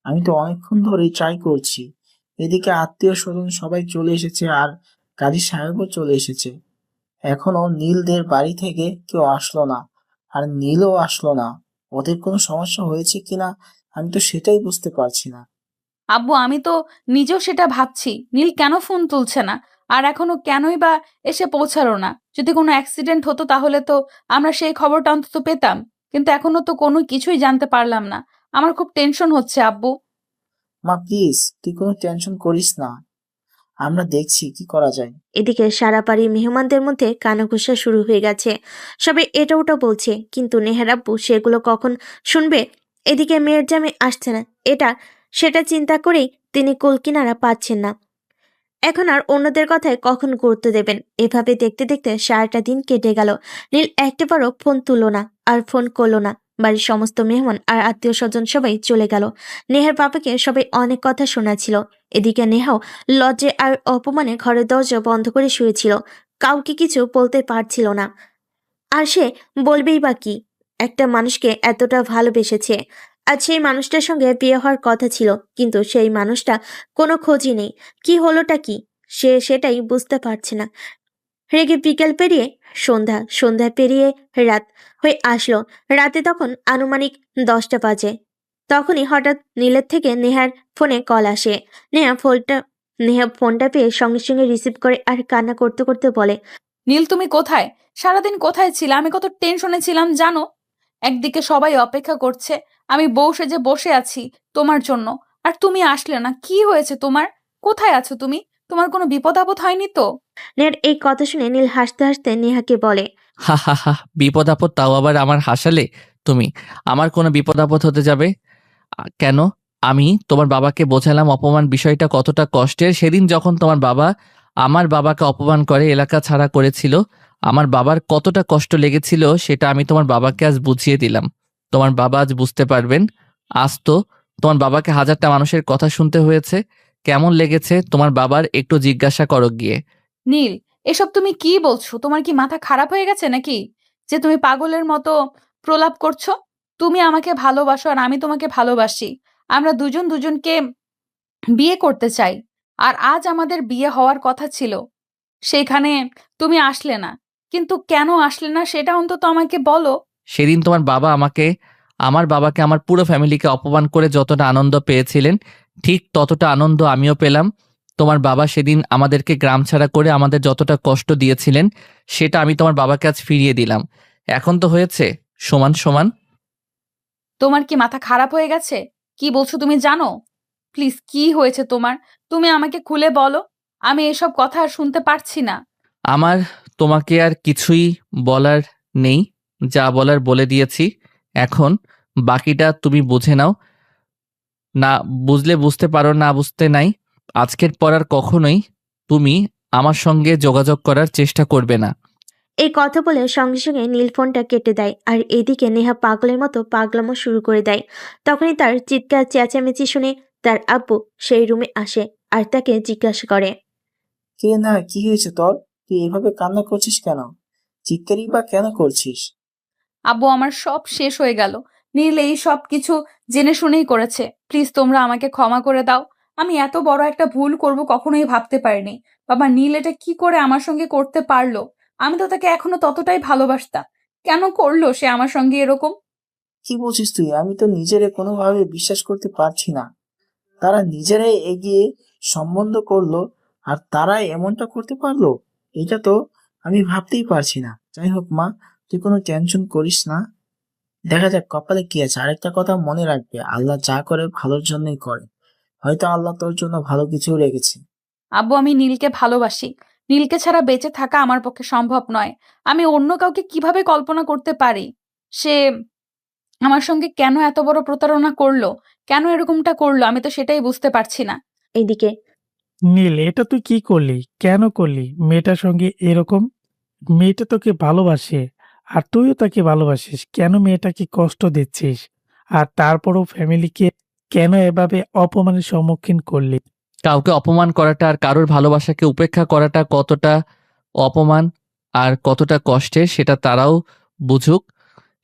আমি তো অনেকক্ষণ ধরেই ট্রাই করছি। এদিকে আত্মীয় স্বজন সবাই চলে এসেছে আর কাজী সাহেবও চলে এসেছে। এখনো নীলদের বাড়ি থেকে কেউ আসলো না, আর নীলও আসলো না। ওদের কোনো সমস্যা হয়েছে কিনা আমি তো সেটাই বুঝতে পারছি না। আব্বু, আমি তো নিজেও সেটা ভাবছি, নীল কেন ফোন তুলছে না, আর এখনো কেনই বা এসে পৌঁছালো না। যদি কোনো অ্যাক্সিডেন্ট হতো তাহলে তো আমরা সেই খবরটা অন্তত পেতাম, কিন্তু এখনো তো কোনো কিছুই জানতে পারলাম না। আমার খুব টেনশন হচ্ছে আব্বু। মা প্লিজ, তুই কোনো টেনশন করিস না, আমরা দেখছি কি করা যায়। এদিকে সারা বাড়ির মেহমানদের মধ্যে কানাঘুষা শুরু হয়ে গেছে। সবাই এটা ওটা বলছে, কিন্তু নেহার আব্বু সেগুলো কখন শুনবে? এদিকে মেয়ের জামাই আসছে না, এটা সেটা চিন্তা করেই তিনি কুলকিনারা পাচ্ছেন না। এখন আর অন্যদের কথায় কখন গুরুত্ব দেবেন? এভাবে দেখতে দেখতে সারাটা দিন কেটে গেল। নীল একটাবারও ফোন তুললো না আর ফোন করলো না। বাড়ির সমস্ত মেহমান আর আত্মীয় স্বজন সবাই চলে গেল। নেহার বাবাকে সবাই অনেক কথা শোনাচ্ছিল। এদিকে নেহাও লজ্জে আর অপমানে ঘরের দরজা বন্ধ করে শুয়েছিল, কাউকে কিছু বলতে পারছিল না। আর সে বলবেই বা কি? একটা মানুষকে এতটা ভালোবেসেছে, আর সেই মানুষটার সঙ্গে বিয়ে হওয়ার কথা ছিল, কিন্তু সেই মানুষটা কোনো খোঁজই নেই। কি হলোটা কি? সে সেটাই বুঝতে পারছে না। রেগে বিকেল পেরিয়ে সন্ধ্যা, সন্ধ্যা পেরিয়ে রাত হয়ে আসলো। রাতে তখন আনুমানিক 10টা বাজে। তখনই হঠাৎ নীলের থেকে নেহার ফোনে কল আসে। নেহা ফোনটা পেয়ে সঙ্গে সঙ্গে রিসিভ করে আর কান্না করতে করতে বলে, নীল, তুমি কোথায়? সারাদিন কোথায় ছিলে? আমি কত টেনশনে ছিলাম জানো। একদিকে সবাই অপেক্ষা করছে, আমি বউ সেজে বসে আছি তোমার জন্য, আর তুমি আসলে না। কি হয়েছে তোমার? কোথায় আছো তুমি? তোমার কোনো বিপদ আপদ হয়নি তো? নেহার এই কথা শুনে নীল হাসতে হাসতে নেহাকে বলে, হা হা হা, বিপদ আপদ তাও আবার আমার হাসালে তুমি? আমার কোনো বিপদ আপদ হতে যাবে কেন? আমি তোমার বাবাকে বোঝালাম অপমান বিষয়টা কতটা কষ্টের। সেদিন যখন তোমার বাবা আমার বাবাকে অপমান করে এলাকা ছাড়া করেছিল, আমার বাবার কতটা কষ্ট লেগেছিল সেটা আমি তোমার বাবাকে আজ বুঝিয়ে দিলাম। তোমার বাবা আজ বুঝতে পারবেন। আজ তো তোমার বাবাকে হাজারটা মানুষের কথা শুনতে হয়েছে। কেমন লেগেছে তোমার বাবার একটু জিজ্ঞাসা করো গিয়ে। নীল, এসব তুমি কি বলছো? তোমার কি মাথা খারাপ হয়ে গেছে নাকি, যে তুমি পাগলের মতো প্রলাপ করছো? তুমি আমাকে ভালোবাসো আর আমি তোমাকে ভালোবাসি। আমরা দুজন দুজনকে বিয়ে করতে চাই, আর আজ আমাদের বিয়ে হওয়ার কথা ছিল। সেখানে তুমি আসলে না, কিন্তু কেন আসলে না সেটা অন্তত আমাকে বলো। সেদিন তোমার বাবা আমাকে আমার বাবাকে, আমার পুরো ফ্যামিলিকে অপমান করে যতটা আনন্দ পেয়েছিলেন, ঠিক ততটা আনন্দ আমিও পেলাম। তোমার বাবা সেদিন আমাদেরকে গ্রাম ছাড়া করে আমাদের যতটা কষ্ট দিয়েছিলেন, সেটা আমি তোমার বাবাকে আজ ফিরিয়ে দিলাম। এখন তো হয়েছে সমান সমান। তোমার কি মাথা খারাপ হয়ে গেছে? কি বলছো তুমি জানো? প্লিজ, কি হয়েছে তোমার? তুমি আমাকে খুলে বলো। আমি এসব কথা আর শুনতে পারছি না। আমার তোমাকে আর কিছুই বলার নেই, যা বলার বলে দিয়েছি। এখন বাকিটা তুমি বুঝে নাও। না বুঝলে বুঝতে পারো, না বুঝতে নাই। আজকের পর আর কখনোই তুমি আমার সঙ্গে যোগাযোগ করার চেষ্টা করবে না। এই কথা বলে সঙ্গে সঙ্গে নীল ফোনটা কেটে দেয়। আর এদিকে নেহা পাগলের মতো পাগলামো শুরু করে দেয়। তখনই তার চিৎকার চেঁচামেচি শুনে তার আব্বু সেই রুমে আসে আর তাকে জিজ্ঞাসা করে। কে না, কি হয়েছে তোর? তুই এভাবে কান্না করছিস কেন? চিৎকারই বা কেন করছিস? আব্বু, আমার সব শেষ হয়ে গেল। নীল এই সব কিছু জেনে শুনেই করেছে। প্লিজ তোমরা আমাকে ক্ষমা করে দাও। আমি এত বড় একটা ভুল করব কখনোই ভাবতে পারিনি। বাবা, নীল এটা কি করে আমার সঙ্গে করতে পারলো? আমি তো তাকে এখনো ততটাই ভালোবাসতাম। কেন করলো সে আমার সঙ্গে এরকম? কি বলছিস তুই? আমি তো নিজেরে কোনোভাবে বিশ্বাস করতে পারছি না। তারা নিজেরাই এগিয়ে সম্বন্ধ করলো আর তারাই এমনটা করতে পারলো? এটা তো আমি ভাবতেই পারছি না। যাই হোক মা, তুই কোনো টেনশন করিস না। দেখা যাক কপালে কি আছে। আরেকটা কথা মনে রাখবে, আল্লাহ যা করে ভালোর জন্যই করে। হয়তো আল্লাহ তোর জন্য ভালো কিছু রেখেছে। আব্বু, আমি নীলকে ভালোবাসি। নীলকে ছাড়া বেঁচে থাকা আমার পক্ষে সম্ভব নয়। আমি অন্য কাউকে কিভাবে কল্পনা করতে পারি? সে আমার সঙ্গে কেন এত বড় প্রতারণা করলো? কেন এরকমটা করলো? আমি তো সেটাই বুঝতে পারছি না। এদিকে নীল, এটা তুই কি করলি? কেন করলি মেয়েটার সঙ্গে এরকম? মেয়েটা তোকে ভালোবাসে আর তুইও তাকে ভালোবাসিস, কেন মেয়েটাকে কষ্ট দিচ্ছিস? আর তারপরও ফ্যামিলিকে কেন এভাবে অপমানের সম্মুখীন করলি? কাউকে অপমান করাটা আর কারোর ভালোবাসাকে উপেক্ষা করাটা কতটা অপমান আর কতটা কষ্টের, সেটা তারাও বুঝুক।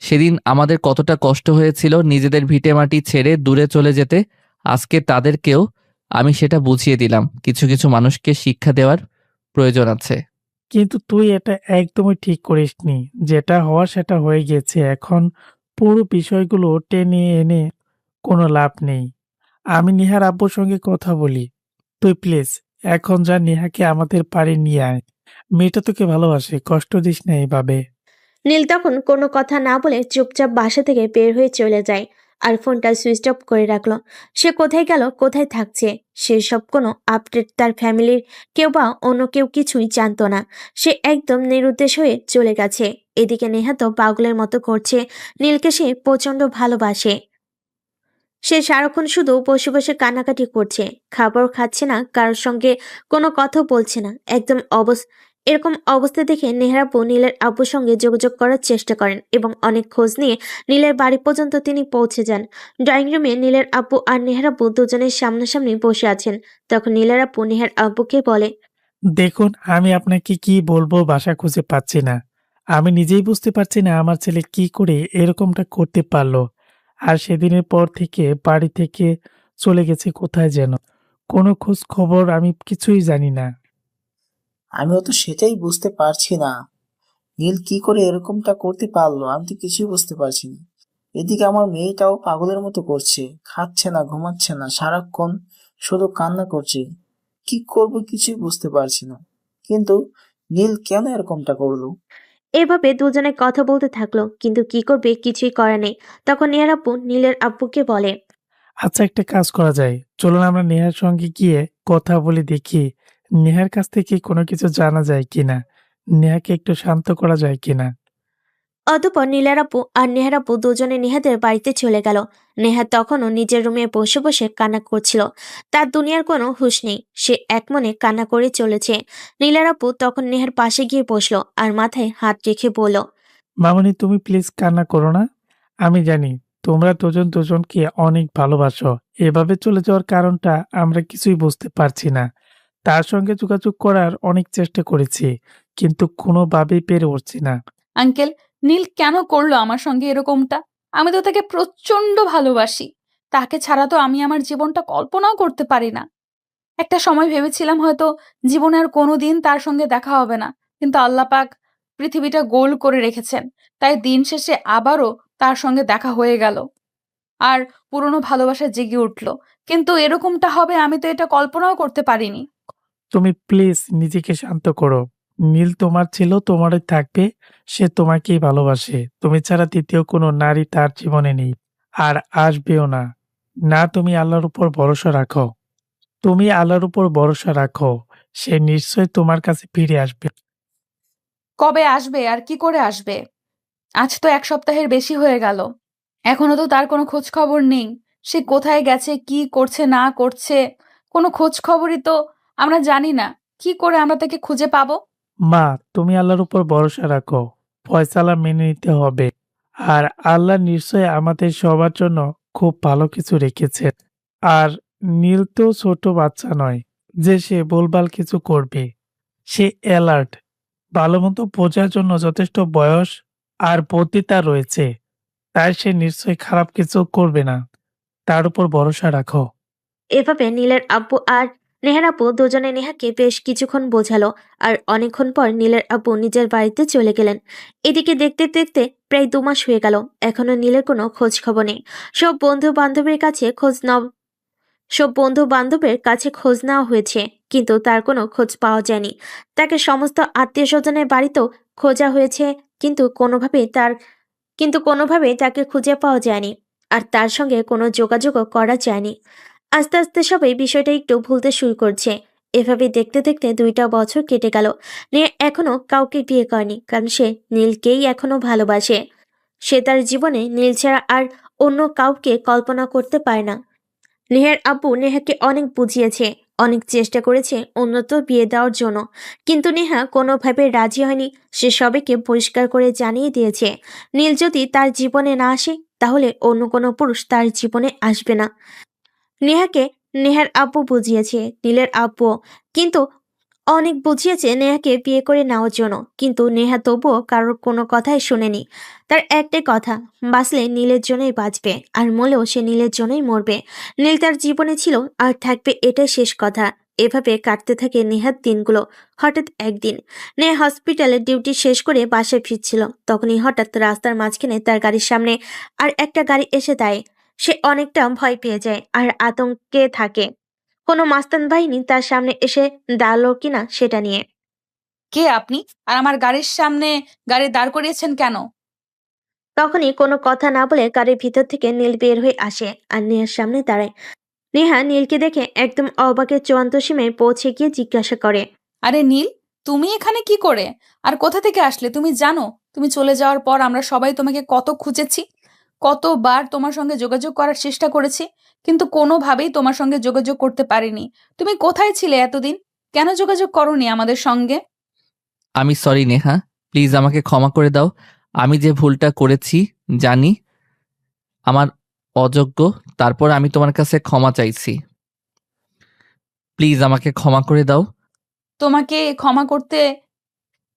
সেদিন আমাদের কতটা কষ্ট হয়েছিল নিজেদের ভিটেমাটি ছেড়ে দূরে চলে যেতে। আজকে তাদেরকেও আমি সেটা বুঝিয়ে দিলাম। কিছু কিছু মানুষকে শিক্ষা দেওয়ার প্রয়োজন আছে। কিন্তু তুই এটা একদমই ঠিক করিসনি। যেটা হওয়া সেটা হয়ে গেছে। এখন পুরো বিষয়গুলো টেনে এনে কোনো লাভ নেই। আমি নেহার আব্বুর সঙ্গে কথা বলি। তুই প্লিজ এখন যা, নেহাকে আমাদের বাড়ি নিয়ে আয়। মেয়েটা তোকে ভালোবাসে, কষ্ট দিস না এইভাবে। নীল তখন কোনো কথা না বলে চুপচাপ বাসা থেকে বের হয়ে চলে যায় আর ফোনটা সুইচ অফ করে রাখলো। সে কোথায় গেল, কোথায় থাকছে, সেসব কোনো আপডেট তার ফ্যামিলির কেউ বা অন্য কেউ কিছুই জানতো না। সে একদম নিরুদ্দেশ হয়ে চলে গেছে। এদিকে নেহা তো পাগলের মতো করছে। নীলকে সে প্রচন্ড ভালোবাসে। সে সারাক্ষণ শুধু বসে বসে কান্নাকাটি করছে, খাবার খাচ্ছে না, কারোর সঙ্গে কোনো কথা বলছে না। এরকম অবস্থা দেখে নেহার আব্বু নীলের আব্বুর সঙ্গে যোগাযোগ করার চেষ্টা করেন এবং অনেক খোঁজ নিয়ে নীলের বাড়ি পর্যন্ত তিনি পৌঁছে যান। ড্রয়িং রুমে নীলের আব্বু আর নেহার আব্বু দুজনের সামনাসামনি বসে আছেন। তখন নীলের আব্বু নেহার আব্বুকে বলে। দেখুন, আমি আপনাকে কি বলবো ভাষা খুঁজে পাচ্ছি না। আমি নিজেই বুঝতে পারছি না আমার ছেলে কি করে এরকমটা করতে পারলো। আর সেদিনের পর থেকে বাড়ি থেকে চলে গেছে কোথায় যেন। কোনো খোঁজ খবর আমি কিছুই জানি না। আমিও তো সেটাই বুঝতে পারছি না। নীল কি করে এরকমটা করতে পারলো, আমি তো কিছুই বুঝতে পারছি না। এদিকে আমার মেয়েটাও পাগলের মতো করছে, খাচ্ছে না, ঘুমাচ্ছে না, সারাক্ষণ শুধু কান্না করছে। কি করব কিছুই বুঝতে পারছি না। কিন্তু নীল কেন এরকমটা করলো? এভাবে দুজনে কথা বলতে থাকলো, কিন্তু কি করবে কিছুই করার নেই। তখন নেহার আব্বু নীলের আব্বুকে বলে। আচ্ছা, একটা কাজ করা যায়, চলুন আমরা নেহার সঙ্গে গিয়ে কথা বলে দেখি নেহার কাছ থেকে কোনো কিছু জানা যায় কিনা, নেহাকে একটু শান্ত করা যায় কিনা। অতঃপর নীলার আপু আর নেহার আপু দুজনে নেহাদের বাড়িতে চলে গেল। নেহা তখনও নিজের রুমে বসে বসে কান্না করছিল। তার দুনিয়ার কোনো হুঁশ নেই, সে একমনে কান্না করে চলেছে। নীলার আপু তখন নেহার পাশে গিয়ে বসলো আর মাথায় হাত রেখে বলল। মামনি, তুমি প্লিজ কান্না করো না। আমি জানি তোমরা দুজন দুজনকে অনেক ভালোবাসো। এভাবে চলে যাওয়ার কারণটা আমরা কিছুই বুঝতে পারছি না। তার সঙ্গে যোগাযোগ করার অনেক চেষ্টা করেছি, কিন্তু কোনোভাবেই পেরে উঠছি না। আঙ্কেল, নীল কেন করলো আমার সঙ্গে এরকমটা? আমি তো তাকে প্রচন্ড ভালোবাসি। তাকে ছাড়া তো আমি আমার জীবনটা কল্পনাও করতে পারি না। একটা সময় ভেবেছিলাম হয়তো জীবনে আর কোনোদিন তার সঙ্গে দেখা হবে না, কিন্তু আল্লাহ পাক পৃথিবীটা গোল করে রেখেছেন। তাই দিন শেষে আবারও তার সঙ্গে দেখা হয়ে গেল আর পুরনো ভালোবাসা জেগে উঠল, কিন্তু এরকমটা হবে আমি তো এটা কল্পনাও করতে পারিনি। তুমি প্লিজ নিজেকে শান্ত করো। নীল তোমার ছিল, তোমারই থাকবে। সে তোমাকেই ভালোবাসে। তুমি ছাড়া দ্বিতীয় কোনো নারী তার জীবনে নেই, আর আসবেও না। না, তুমি আল্লাহর উপর ভরসা রাখো। তুমি আল্লাহর উপর ভরসা রাখো। সে নিশ্চয় তোমার কাছে ফিরে আসবে। কবে আসবে আর কি করে আসবে? আজ তো 1 সপ্তাহের বেশি হয়ে গেল, এখনো তো তার কোনো খোঁজ খবর নেই। সে কোথায় গেছে, কি করছে না করছে, কোনো খোঁজ খবরই তো আমরা জানি না। কি করে আমরা তাকে খুঁজে পাবো? মা, তুমি আল্লাহর উপর ভরসা রাখো। ফয়সালা মেনে নিতে হবে। আর আল্লাহ নিশ্চয় আমাদের সবার জন্য খুব ভালো কিছু রেখেছে। আর নীল তো ছোট বাচ্চা নয় যে সে ভুলভাল কিছু করবে। সে অ্যালার্ট, ভালো মতো বোঝার জন্য যথেষ্ট বয়স আর বুদ্ধি তার রয়েছে। তাই সে নিশ্চয়ই খারাপ কিছু করবে না। তার উপর ভরসা রাখো। এভাবে নীলের আব্বু আর নেহার আপু দুজনে নেহাকে বেশ কিছুক্ষণ বোঝালো। আর অনেকক্ষণ পর নীলের আব্বু নিজের বাড়িতে চলে গেলেন। এদিকে দেখতে দেখতে প্রায় 2 মাস হয়ে গেল, এখনো নীলের কোনো খোঁজ খবর নেই। সব বন্ধু বান্ধবের কাছে খোঁজ নেওয়া হয়েছে, কিন্তু তার কোনো খোঁজ পাওয়া যায়নি। তাকে সমস্ত আত্মীয় স্বজনের বাড়িতেও খোঁজা হয়েছে, কিন্তু কোনোভাবেই তাকে খুঁজে পাওয়া যায়নি। আর তার সঙ্গে কোনো যোগাযোগও করা যায়নি। আস্তে আস্তে সবাই বিষয়টা একটু ভুলতে শুরু করছে। এভাবে দেখতে দেখতে 2টা বছর কেটে গেল। নীল এখনো কাউকে বিয়ে করেনি, কারণ সে নীলকেই এখনো ভালোবাসে। সে তার জীবনে নীল ছাড়া আর অন্য কাউকে কল্পনা করতে পারে না। নেহার আব্বু নেহাকে অনেক বুঝিয়েছে, অনেক চেষ্টা করেছে উন্নত বিয়ে দেওয়ার জন্য, কিন্তু নেহা কোনোভাবে রাজি হয়নি। সে সবাইকে পরিষ্কার করে জানিয়ে দিয়েছে, নীল যদি তার জীবনে না আসে তাহলে অন্য কোনো পুরুষ তার জীবনে আসবে না। নেহাকে নেহার আব্বু বুঝিয়েছে, নীলের আব্বু কিন্তু অনেক বুঝিয়েছে নেহাকে বিয়ে করে নেওয়ার জন্য, কিন্তু নেহা তবুও কারোর কোনো কথাই শোনেনি। তার একটাই কথা, বাঁচলে নীলের জন্যই বাঁচবে, আর মরলেও সে নীলের জন্যই মরবে। নীল তার জীবনে ছিল আর থাকবে, এটাই শেষ কথা। এভাবে কাটতে থাকে নেহার দিনগুলো। হঠাৎ একদিন নেহা হসপিটালে ডিউটি শেষ করে বাসায় ফিরছিল, তখনই হঠাৎ রাস্তার মাঝখানে তার গাড়ির সামনে আর একটা গাড়ি এসে দাঁড়ায়। সে অনেকটা ভয় পেয়ে যায় আর আতঙ্কে থাকে, কোনো মাস্তান বাহিনী তার সামনে এসে দাঁড়ালো কিনা সেটা নিয়ে। কে আপনি? আর আমার গাড়ির সামনে গাড়ি দাঁড় করিয়েছেন কেন? তখনই কোনো কথা না বলে গাড়ির ভিতর থেকে নীল বের হয়ে আসে আর নেহার সামনে দাঁড়ায়। নেহা নীলকে দেখে একদম অবাকের চূড়ান্ত সীমায় পৌঁছে গিয়ে জিজ্ঞাসা করে, আরে নীল, তুমি এখানে কি করে আর কোথা থেকে আসলে? তুমি জানো তুমি চলে যাওয়ার পর আমরা সবাই তোমাকে কত খুঁজেছি, কতবার তোমার সঙ্গে যোগাযোগ করার চেষ্টা করেছি, কিন্তু কোনোভাবেই তোমার সঙ্গে যোগাযোগ করতে পারিনি। তুমি কোথায় ছিলে এতদিন? কেন যোগাযোগ করোনি আমাদের সঙ্গে? আমি সরি নেহা, প্লিজ আমাকে ক্ষমা করে দাও। আমি যে ভুলটা করেছি জানি আমার অযোগ্য, তারপর আমি তোমার কাছে ক্ষমা চাইছি। প্লিজ আমাকে ক্ষমা করে দাও। তোমাকে ক্ষমা করতে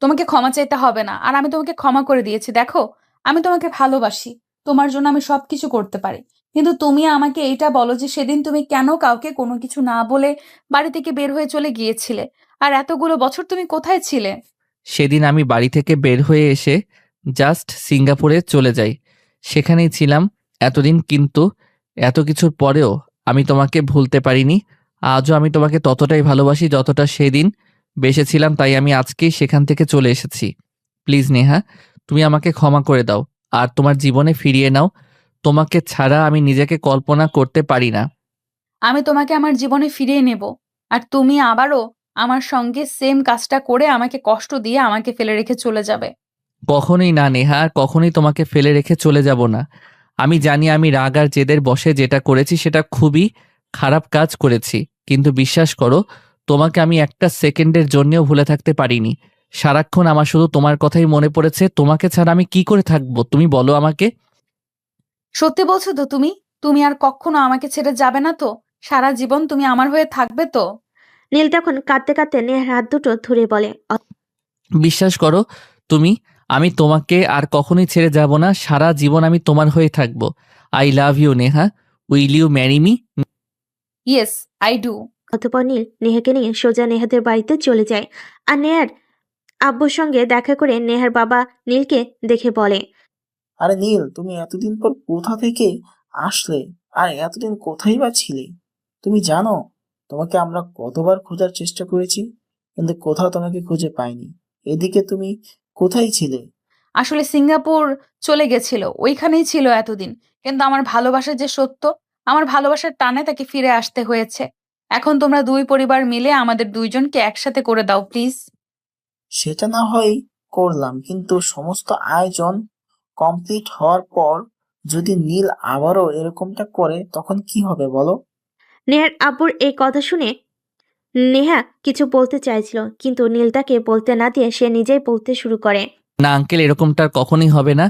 তোমাকে ক্ষমা চাইতে হবে না, আর আমি তোমাকে ক্ষমা করে দিয়েছি। দেখো, আমি তোমাকে ভালোবাসি, তোমার জন্য আমি সবকিছু করতে পারি, কিন্তু তুমি আমাকে এইটা বলো যে সেদিন তুমি কেন কাউকে কোনো কিছু না বলে বাড়ি থেকে বের হয়ে চলে গিয়েছিলে? আর এতগুলো বছর তুমি কোথায় ছিলে? সেদিন আমি বাড়ি থেকে বের হয়ে এসে জাস্ট সিঙ্গাপুরে চলে যাই, সেখানেই ছিলাম এতদিন। কিন্তু এত কিছুর পরেও আমি তোমাকে ভুলতে পারিনি। আজও আমি তোমাকে ততটাই ভালোবাসি যতটা সেদিন বেসেছিলাম, তাই আমি আজকেই সেখান থেকে চলে এসেছি। প্লিজ নেহা, তুমি আমাকে ক্ষমা করে দাও আর তোমার জীবনে ফিরিয়ে নাও। তোমাকে ছাড়া আমি নিজেকে কল্পনা করতে পারি না। আমি তোমাকে আমার জীবনে ফিরিয়ে নেব, আর তুমি আবারও আমার সঙ্গে সেম কাজটা করে আমাকে কষ্ট দিয়ে আমাকে ফেলে রেখে চলে যাবে। কখনোই না নেহা, আর কখনোই তোমাকে ফেলে রেখে চলে যাব না। আমি জানি আমি রাগ আর জেদের বশে যেটা করেছি সেটা খুবই খারাপ কাজ করেছি, কিন্তু বিশ্বাস করো, তোমাকে আমি একটা সেকেন্ডের জন্যও ভুলে থাকতে পারিনি। সারাক্ষণ আমার শুধু তোমার কথাই মনে পড়েছে। তোমাকে ছাড়া আমি কি করে থাকবো তুমি বলো আমাকে? সত্যি বলছো তো তুমি? তুমি আর কখনো আমাকে ছেড়ে যাবে না তো? সারা জীবন তুমি আমার হয়ে থাকবে তো? নীল তখন কাঁদতে কাঁদতে নেহার হাত দুটো ধরে বলে, বিশ্বাস করো তুমি, আমি তোমাকে আর কখনোই ছেড়ে যাব না। সারা জীবন আমি তোমার হয়ে থাকবো। I love you Neha, will you marry me? Yes, I do. অতঃপর নীল নেহাকে নিয়ে সোজা নেহাদের বাড়িতে চলে যায়। আর নেহার আব্বুর সঙ্গে দেখা করে নেহার বাবা নীলকে দেখে বলে, আরে নীল, তুমি এতদিন পর কোথা থেকে আসলে? আর এতদিন কোথায় বা ছিলে? তুমি জানো তোমাকে আমরা কতবার খোঁজার চেষ্টা করেছি, কিন্তু কোথাও তোমাকে খুঁজে পাইনি। এদিকে তুমি কোথায় ছিলে? আসলে সিঙ্গাপুর চলে গেছিল, ওইখানেই ছিল এতদিন। কিন্তু আমার ভালোবাসা যে সত্য, আমার ভালোবাসার টানে তাকে ফিরে আসতে হয়েছে। এখন তোমরা দুই পরিবার মিলে আমাদের দুইজনকে একসাথে করে দাও প্লিজ। সেটা না হয় করলাম, কিন্তু সমস্ত আয়োজন কমপ্লিট হওয়ার পর যদি নীল আবারও এরকমটা করে তখন কি হবে বলো? নেহার আব্বুর এই কথা শুনে নেহা কিছু বলতে চাইছিল, কিন্তু নীল তাকে বলতে না দিয়ে সে নিজেই বলতে শুরু করে। না আঙ্কেল, এরকমটা আর কখনোই হবে না।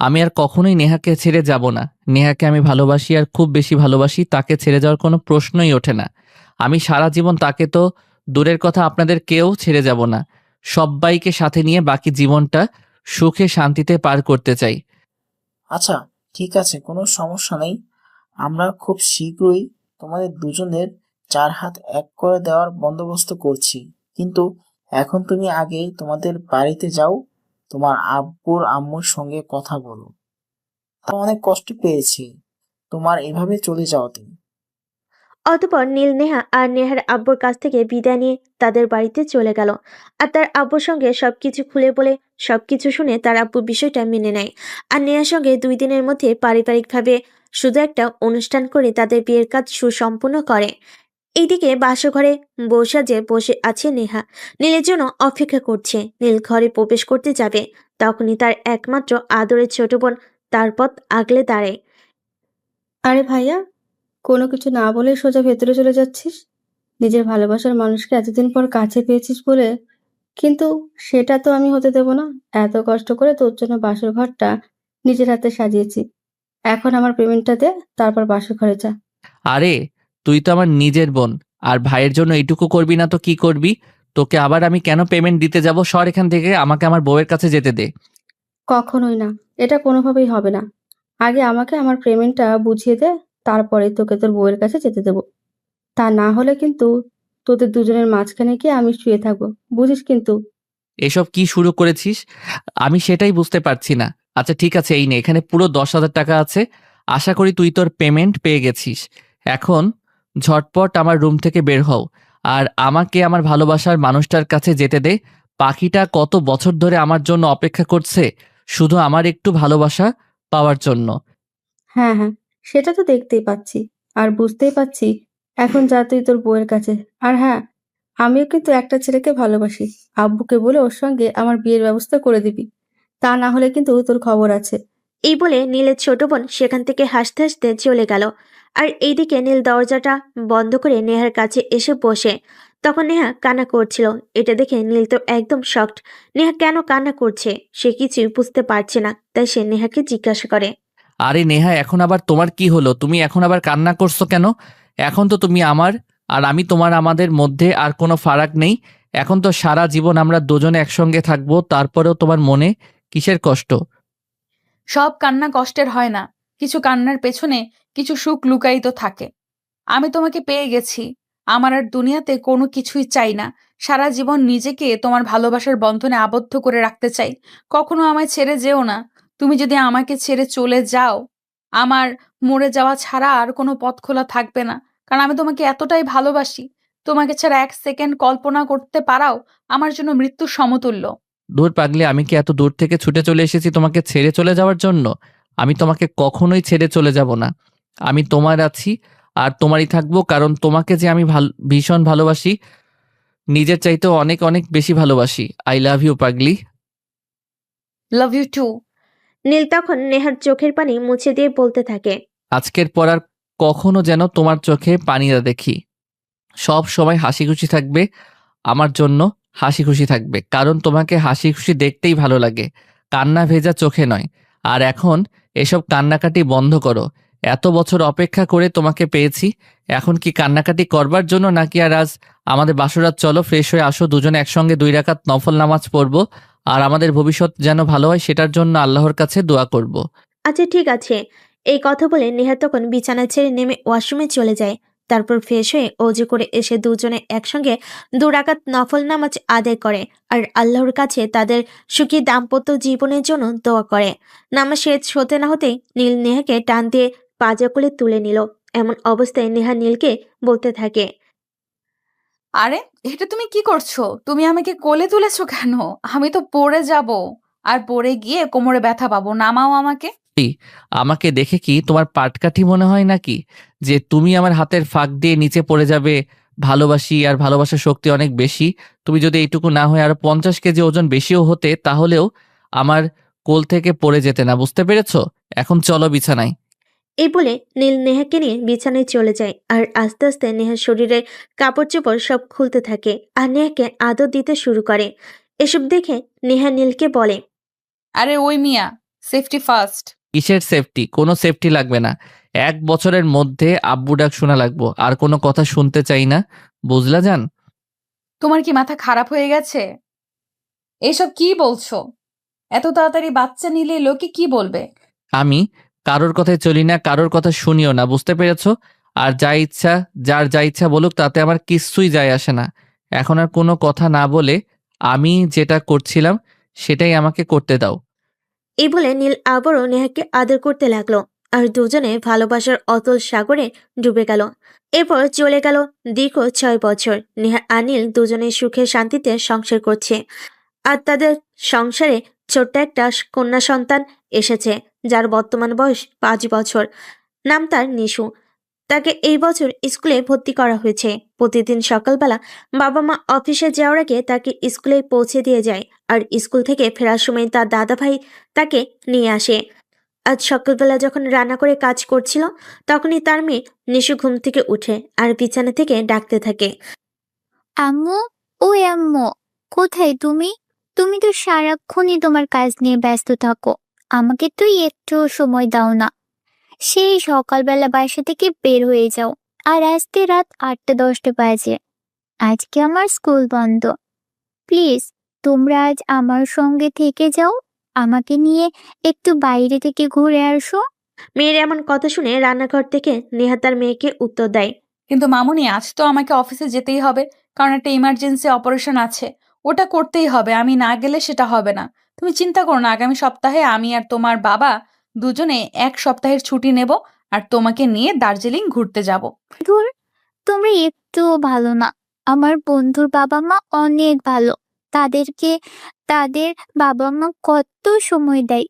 আমি আর কখনোই নেহাকে ছেড়ে যাব না। নেহাকে আমি ভালোবাসি, আর খুব বেশি ভালোবাসি। তাকে ছেড়ে যাওয়ার কোনো প্রশ্নই ওঠে না। আমি সারা জীবন তাকে তো দূরের কথা, আপনাদের কেউ ছেড়ে যাব না। সব্বাইকে সাথে নিয়ে বাকি জীবনটা সুখে শান্তিতে পার করতে চাই। আচ্ছা, ঠিক আছে, কোনো সমস্যা নেই। আমরা খুব শীঘ্রই তোমাদের দুজনের 4 হাত এক করে দেওয়ার বন্দোবস্ত করছি। কিন্তু এখন তুমি আগে তোমাদের বাড়িতে যাও, তোমার আব্বুর আম্মুর সঙ্গে কথা বলো। তারা অনেক কষ্ট পেয়েছে তোমার এভাবে চলে যাওয়াতে। অতঃপর নীল নেহা আর নেহার আব্বুর কাছ থেকে বিদায় নিয়ে তাদের বাড়িতে চলে গেল। আর তার আব্বুর সঙ্গে সবকিছু খুলে বলে সবকিছু শুনে তার আব্বু বিষয়টা মেনে নেয়। আর নেহার সঙ্গে 2 দিনের মধ্যে পারিবারিকভাবে শুধু একটা অনুষ্ঠান করে তাদের বিয়ের কাজ সুসম্পন্ন করে। এইদিকে বাসঘরে বসে আছে নেহা। নীলের জন্য অপেক্ষা করছে। নীল ঘরে প্রবেশ করতে যাবে, তখনই তার একমাত্র আদরের ছোট বোন তার পথ আগলে দাঁড়ায়। আরে ভাইয়া, কোনো কিছু না বলে সোজা ভেতরে চলে যাচ্ছিস? নিজের ভালোবাসার মানুষকে এতদিন পর কাছে পেয়েছিস বলে, কিন্তু সেটা তো আমি হতে দেব না। এত কষ্ট করে তোর জন্য বাসর ঘরটা নিজের হাতে সাজিয়েছি। এখন আমার পেমেন্টটা দে, তারপর বাসর ঘরে যা। আরে তুই তো আমার নিজের বোন, আর ভাইয়ের জন্য এইটুকু করবি না তো কি করবি? তোকে আবার আমি কেন পেমেন্ট দিতে যাব? সর এখান থেকে, আমাকে আমার বউয়ের কাছে যেতে দে। কখনোই না, এটা কোনোভাবেই হবে না। আগে আমাকে আমার পেমেন্টটা বুঝিয়ে দে, তারপরে তোকে তোর বউয়ের কাছে যেতে দেবো। তা না হলে কিন্তু তোদের দুজনের মাঝখানে গিয়ে আমি শুয়ে থাকবো, বুঝিস কিন্তু। এসব কি শুরু করেছিস? আমি সেটাই বুঝতে পারছি না। আচ্ছা ঠিক আছে, এই নে, এখানে পুরো 10,000 টাকা আছে। আশা করি তুই তোর পেমেন্ট পেয়ে গেছিস। এখন ঝটপট আমার রুম থেকে বের হও, আর আমাকে আমার ভালোবাসার মানুষটার কাছে যেতে দে। পাখিটা কত বছর ধরে আমার জন্য অপেক্ষা করছে, শুধু আমার একটু ভালোবাসা পাওয়ার জন্য। হ্যাঁ হ্যাঁ, সেটা তো দেখতেই পাচ্ছি আর বুঝতেই পাচ্ছি। এখন যা তুই তোর বউয়ের কাছে। আর হ্যাঁ, আমিও কিন্তু একটা ছেলেকে ভালোবাসি। আব্বুকে বলে ওর সঙ্গে আমার বিয়ের ব্যবস্থা করে দিবি। তা না হলে কিন্তু তোর খবর আছে। এই বলে নীলের ছোট বোন সেখান থেকে হাসতে হাসতে চলে গেল। আর এইদিকে নীল দরজাটা বন্ধ করে নেহার কাছে এসে বসে। তখন নেহা কান্না করছিল। এটা দেখে নীল তো একদম শকড। নেহা কেন কান্না করছে সে কিছুই বুঝতে পারছে না, তাই সে নেহাকে জিজ্ঞাসা করে। আরে নেহা, এখন আবার তোমার কি হলো? তুমি এখন আবার কান্না করছো কেন? এখন তো তুমি আমার আর আমি তোমার, আমাদের মধ্যে আর কোনো ফারাক নেই। এখন তো সারা জীবন আমরা দুজনে একসঙ্গে থাকবো। তারপরেও তোমার মনে কিসের কষ্ট? সব কান্না কষ্টের হয় না, কিছু কান্নার পেছনে কিছু সুখ লুকায়িত থাকে। আমি তোমাকে পেয়ে গেছি, আমার আর দুনিয়াতে কোনো কিছুই চাই না। সারা জীবন নিজেকে তোমার ভালোবাসার বন্ধনে আবদ্ধ করে রাখতে চাই। কখনো আমায় ছেড়ে যেও না। তুমি যদি আমাকে ছেড়ে চলে যাও, আমার মরে যাওয়া ছাড়া আর কোনো পথ খোলা থাকবে না। কারণ আমি তোমাকে এতটাই ভালোবাসি, তোমাকে ছাড়া 1 সেকেন্ড কল্পনা করতে পারাও আমার জন্য মৃত্যুর সমতুল্য। দূর পাগলি, আমি কি এত দূর থেকে ছুটে চলে এসেছি তোমাকে ছেড়ে চলে যাওয়ার জন্য? আমি তোমাকে কখনোই ছেড়ে চলে যাব না। আমি তোমার আছি আর তোমারই থাকবো, কারণ তোমাকে যে আমি ভীষণ ভালোবাসি, নিজের চাইতেও অনেক অনেক বেশি ভালোবাসি। আই লাভ ইউ পাগলি। Love you two. নীল তখন নেহার চোখের পানি মুছে দিয়ে বলতে থাকে। আজকের পর আর কখনো যেন তোমার চোখে পানি না দেখি। সব সময় হাসি খুশি থাকবে, আমার জন্য হাসি খুশি থাকবে, কারণ তোমাকে হাসি খুশি দেখতেই ভালো লাগে, কান্না ভেজা চোখে নয়। আর এখন এসব কান্নাকাটি বন্ধ করো। এত বছর অপেক্ষা করে তোমাকে পেয়েছি, এখন কি কান্নাকাটি করবার জন্য নাকি? আর আজ আমাদের বাসরাত, চলো ফ্রেশ হয়ে আসো, দুজনে একসঙ্গে 2 রাকাত নফল নামাজ পড়বো, আর আমাদের ভবিষ্যৎ যেন ভালো হয় সেটার জন্য আল্লাহর কাছে দোয়া করব। আচ্ছা ঠিক আছে। এই কথা বলে নেহা তখন বিছানা ছেড়ে নেমে ওয়াশরুমে চলে যায়। তারপর ফ্রেশ হয়ে অজু করে এসে দুজনে একসঙ্গে 2 রাকাত নফল নামাজ আদায় করে আর আল্লাহর কাছে তাদের সুখী দাম্পত্য জীবনের জন্য দোয়া করে। নামাজ শেষ হতে না হতেই নীল নেহাকে টান দিয়ে পাজা কোলে তুলে নিল। এমন অবস্থায় নেহা নীলকে বলতে থাকে, আরে এটা তুমি কি করছো? তুমি আমাকে কোলে তুলেছো কেন? আমি তো পড়ে যাব, আর পড়ে গিয়ে কোমরে ব্যথা পাবো। নামাও আমাকে। আমাকে দেখে কি তোমার পাটকাঠি মনে হয় নাকি যে তুমি আমার হাতের ফাঁক দিয়ে নিচে পড়ে যাবে? ভালোবাসি আর ভালোবাসার শক্তি অনেক বেশি। তুমি যদি এইটুকু না হয়ে আরো 50 কেজি ওজন বেশিও হতে তাহলেও আমার কোল থেকে পড়ে যেতে না, বুঝতে পেরেছো? এখন চলো বিছানায়। এই বলে নীল নেহাকে নিয়ে বিছানায় চলে যায় আর আস্তে আস্তে নেহার শরীরের কাপড় চোপড় সব খুলতে থাকে আর নেহাকে আদর দিতে শুরু করে। এসব দেখে নেহা নীলকে বলে, আরে ওই মিয়া, সেফটি ফার্স্ট। কিসের সেফটি? কোনো সেফটি লাগবে না। 1 বছরের মধ্যে আব্বু ডাক শোনা লাগবো, আর কোনো কথা শুনতে চাই না, বুঝলা জান? তোমার কি মাথা খারাপ হয়ে গেছে? এসব কি বলছো? এত তাড়াতাড়ি বাচ্চা নিলে লোকে কি বলবে? আমি কারোর কথায় চলি না, কারোর কথা শুনিও না, বুঝতে পেরেছো? আর যার যা ইচ্ছা বলুক, তাতে আমার কিচ্ছুই যায় আসে না। এখন আর কোনো কথা না বলে আমি যেটা করছিলাম সেটাই আমাকে করতে দাও। এই বলে নীল আবারও নেহাকে আদর করতে লাগলো আর দুজনে ভালোবাসার অতল সাগরে ডুবে গেল। এরপর চলে গেল দীর্ঘ 6 বছর। নেহা আর নীল দুজনে সুখে শান্তিতে সংসার করছে আর তাদের সংসারে ছোট্ট একটা কন্যা সন্তান এসেছে, যার বর্তমান বয়স 5 বছর। নাম তার নিশু। তাকে এই বছর স্কুলে ভর্তি করা হয়েছে। প্রতিদিন সকালবেলা বাবা মা অফিসে যাওয়ার আগে তাকে স্কুলে পৌঁছে দিয়ে যায় আর স্কুল থেকে ফেরার সময় তার দাদা ভাই তাকে নিয়ে আসে। আজ সকালবেলা যখন রান্না করে কাজ করছিল তখনই তার মেয়ে নিশু ঘুম থেকে উঠে আর বিছানা থেকে ডাকতে থাকে, আম্মু, ওই আম্মু, কোথায় তুমি? তুমি তো সারাক্ষণই তোমার কাজ নিয়ে ব্যস্ত থাকো। আমাকে তুই একটু সময় দাও না। সেই সকালবেলা বাসা থেকে বের হয়ে যাও আর আসতে রাত 8টা-10টা বাজে। আজকে আমার স্কুল বন্ধ। প্লিজ তোমরা আজ আমার সঙ্গে থেকে যাও, আমাকে নিয়ে একটু বাইরে থেকে ঘুরে আসো। মেয়ের এমন কথা শুনে রান্নাঘর থেকে নেহা তার মেয়েকে উত্তর দেয়, কিন্তু মামুনি, আজ তো আমাকে অফিসে যেতেই হবে, কারণ একটা ইমার্জেন্সি অপারেশন আছে। ওটা করতেই হবে, আমি না গেলে সেটা হবে না। তুমি চিন্তা করো না, আগামী সপ্তাহে আমি আর তোমার বাবা দুজনে 1 সপ্তাহের ছুটি নেব আর তোমাকে নিয়ে দার্জিলিং ঘুরতে যাব। ধুর, তোমরা একটুও ভালো না। আমার বন্ধুর বাবা মা অনেক ভালো। তাদেরকে তাদের বাবা মা কত সময় দেয়,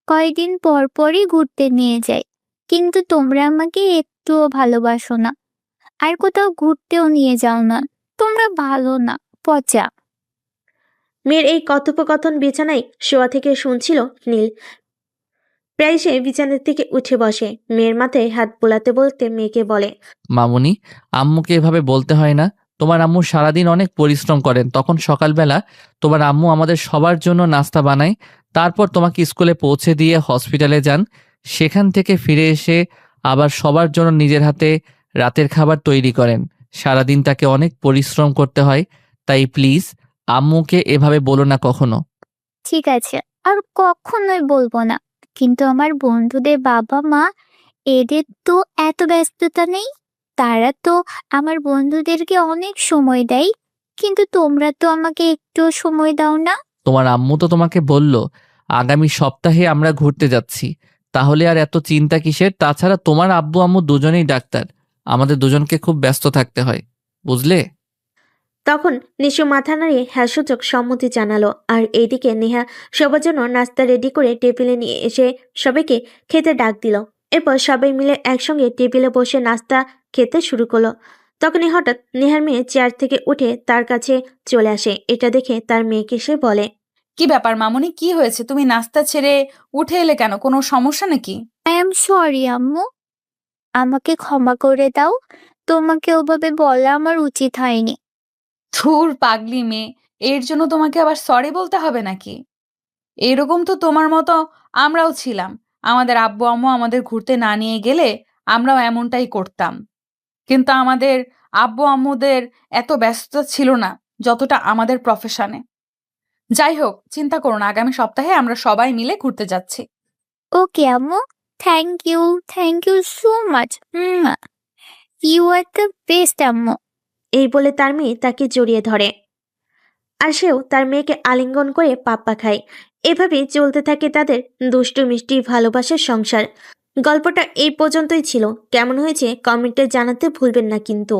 কয়দিন পর পরই ঘুরতে নিয়ে যায়। কিন্তু তোমরা আমাকে একটুও ভালোবাসো না, আর কোথাও ঘুরতেও নিয়ে যাও না। তোমরা ভালো না, পচা। মেয়ের এই কথোপকথন বিছানায় শোয়া থেকে শুনছিল নীল। প্রায় সে বিছানার থেকে উঠে বসে, মেয়ের মাথায় হাত বোলাতে বলতে মেয়েকে বলে, মামুনি, আম্মুকে এভাবে বলতে হয় না। তোমার আম্মু সারাদিন অনেক পরিশ্রম করেন, তখন সকালবেলা তোমার আম্মু আমাদের সবার জন্য নাস্তা বানায়, তারপর তোমাকে স্কুলে পৌঁছে দিয়ে হসপিটালে যান। সেখান থেকে ফিরে এসে আবার সবার জন্য নিজের হাতে রাতের খাবার তৈরি করেন। সারাদিন তাকে অনেক পরিশ্রম করতে হয়, তাই প্লিজ আম্মুকে এভাবে বলো না কখনো। ঠিক আছে, আর কখনোই বলবো না। কিন্তু আমার বন্ধুদের বাবা মা, এদের তো এত ব্যস্ততা নেই। তারা তো আমার বন্ধুদেরকে অনেক সময় দেয়, কিন্তু তোমরা তো আমাকে একটু সময় দাও না। তোমার আম্মু তো তোমাকে বলল আগামী সপ্তাহে আমরা ঘুরতে যাচ্ছি, তাহলে আর এত চিন্তা কিসের? তাছাড়া তোমার আব্বু আম্মু দুজনেই ডাক্তার, আমাদের দুজনকে খুব ব্যস্ত থাকতে হয়, বুঝলে? তখন নিশু মাথা নাড়িয়ে হ্যাঁ সূচক সম্মতি জানালো আর এইদিকে নেহা সবার জন্য নাস্তা রেডি করে টেবিলে নিয়ে এসে সবাইকে খেতে ডাক দিল। এরপর সবাই মিলে একসঙ্গে টেবিলে বসে নাস্তা খেতে শুরু করলো। তখনই হঠাৎ নেহার মেয়ে চেয়ার থেকে উঠে তার কাছে চলে আসে। এটা দেখে তার মেয়েকে সে বলে, কি ব্যাপার মামুনি, কি হয়েছে? তুমি নাস্তা ছেড়ে উঠে এলে কেন? কোনো সমস্যা নাকি? আই এম সরি আম্মু, আমাকে ক্ষমা করে দাও। তোমাকে ওভাবে বলা আমার উচিত হয়নি। ধুর পাগলি মেয়ে, এর জন্য তোমাকে আবার সরি বলতে হবে নাকি? এরকম তো তোমার মতো আমরাও ছিলাম। আমাদের আব্বু আম্মু আমাদের ঘুরতে না নিয়ে গেলে আমরাও এমনটাই করতাম। কিন্তু আমাদের আব্বু আম্মুদের এত ব্যস্ততা ছিল না যতটা আমাদের প্রফেশনে। যাই হোক, চিন্তা করো না, আগামী সপ্তাহে আমরা সবাই মিলে ঘুরতে যাচ্ছি। ওকে আম্মু, thank you so much. You are the best আম্মু। এই বলে তার মেয়ে তাকে জড়িয়ে ধরে আর সেও তার মেয়েকে আলিঙ্গন করে পাপ্পা খায়। এভাবেই চলতে থাকে তাদের দুষ্টু মিষ্টি ভালোবাসার সংসার। গল্পটা এই পর্যন্তই ছিল। কেমন হয়েছে কমেন্টে জানাতে ভুলবেন না কিন্তু।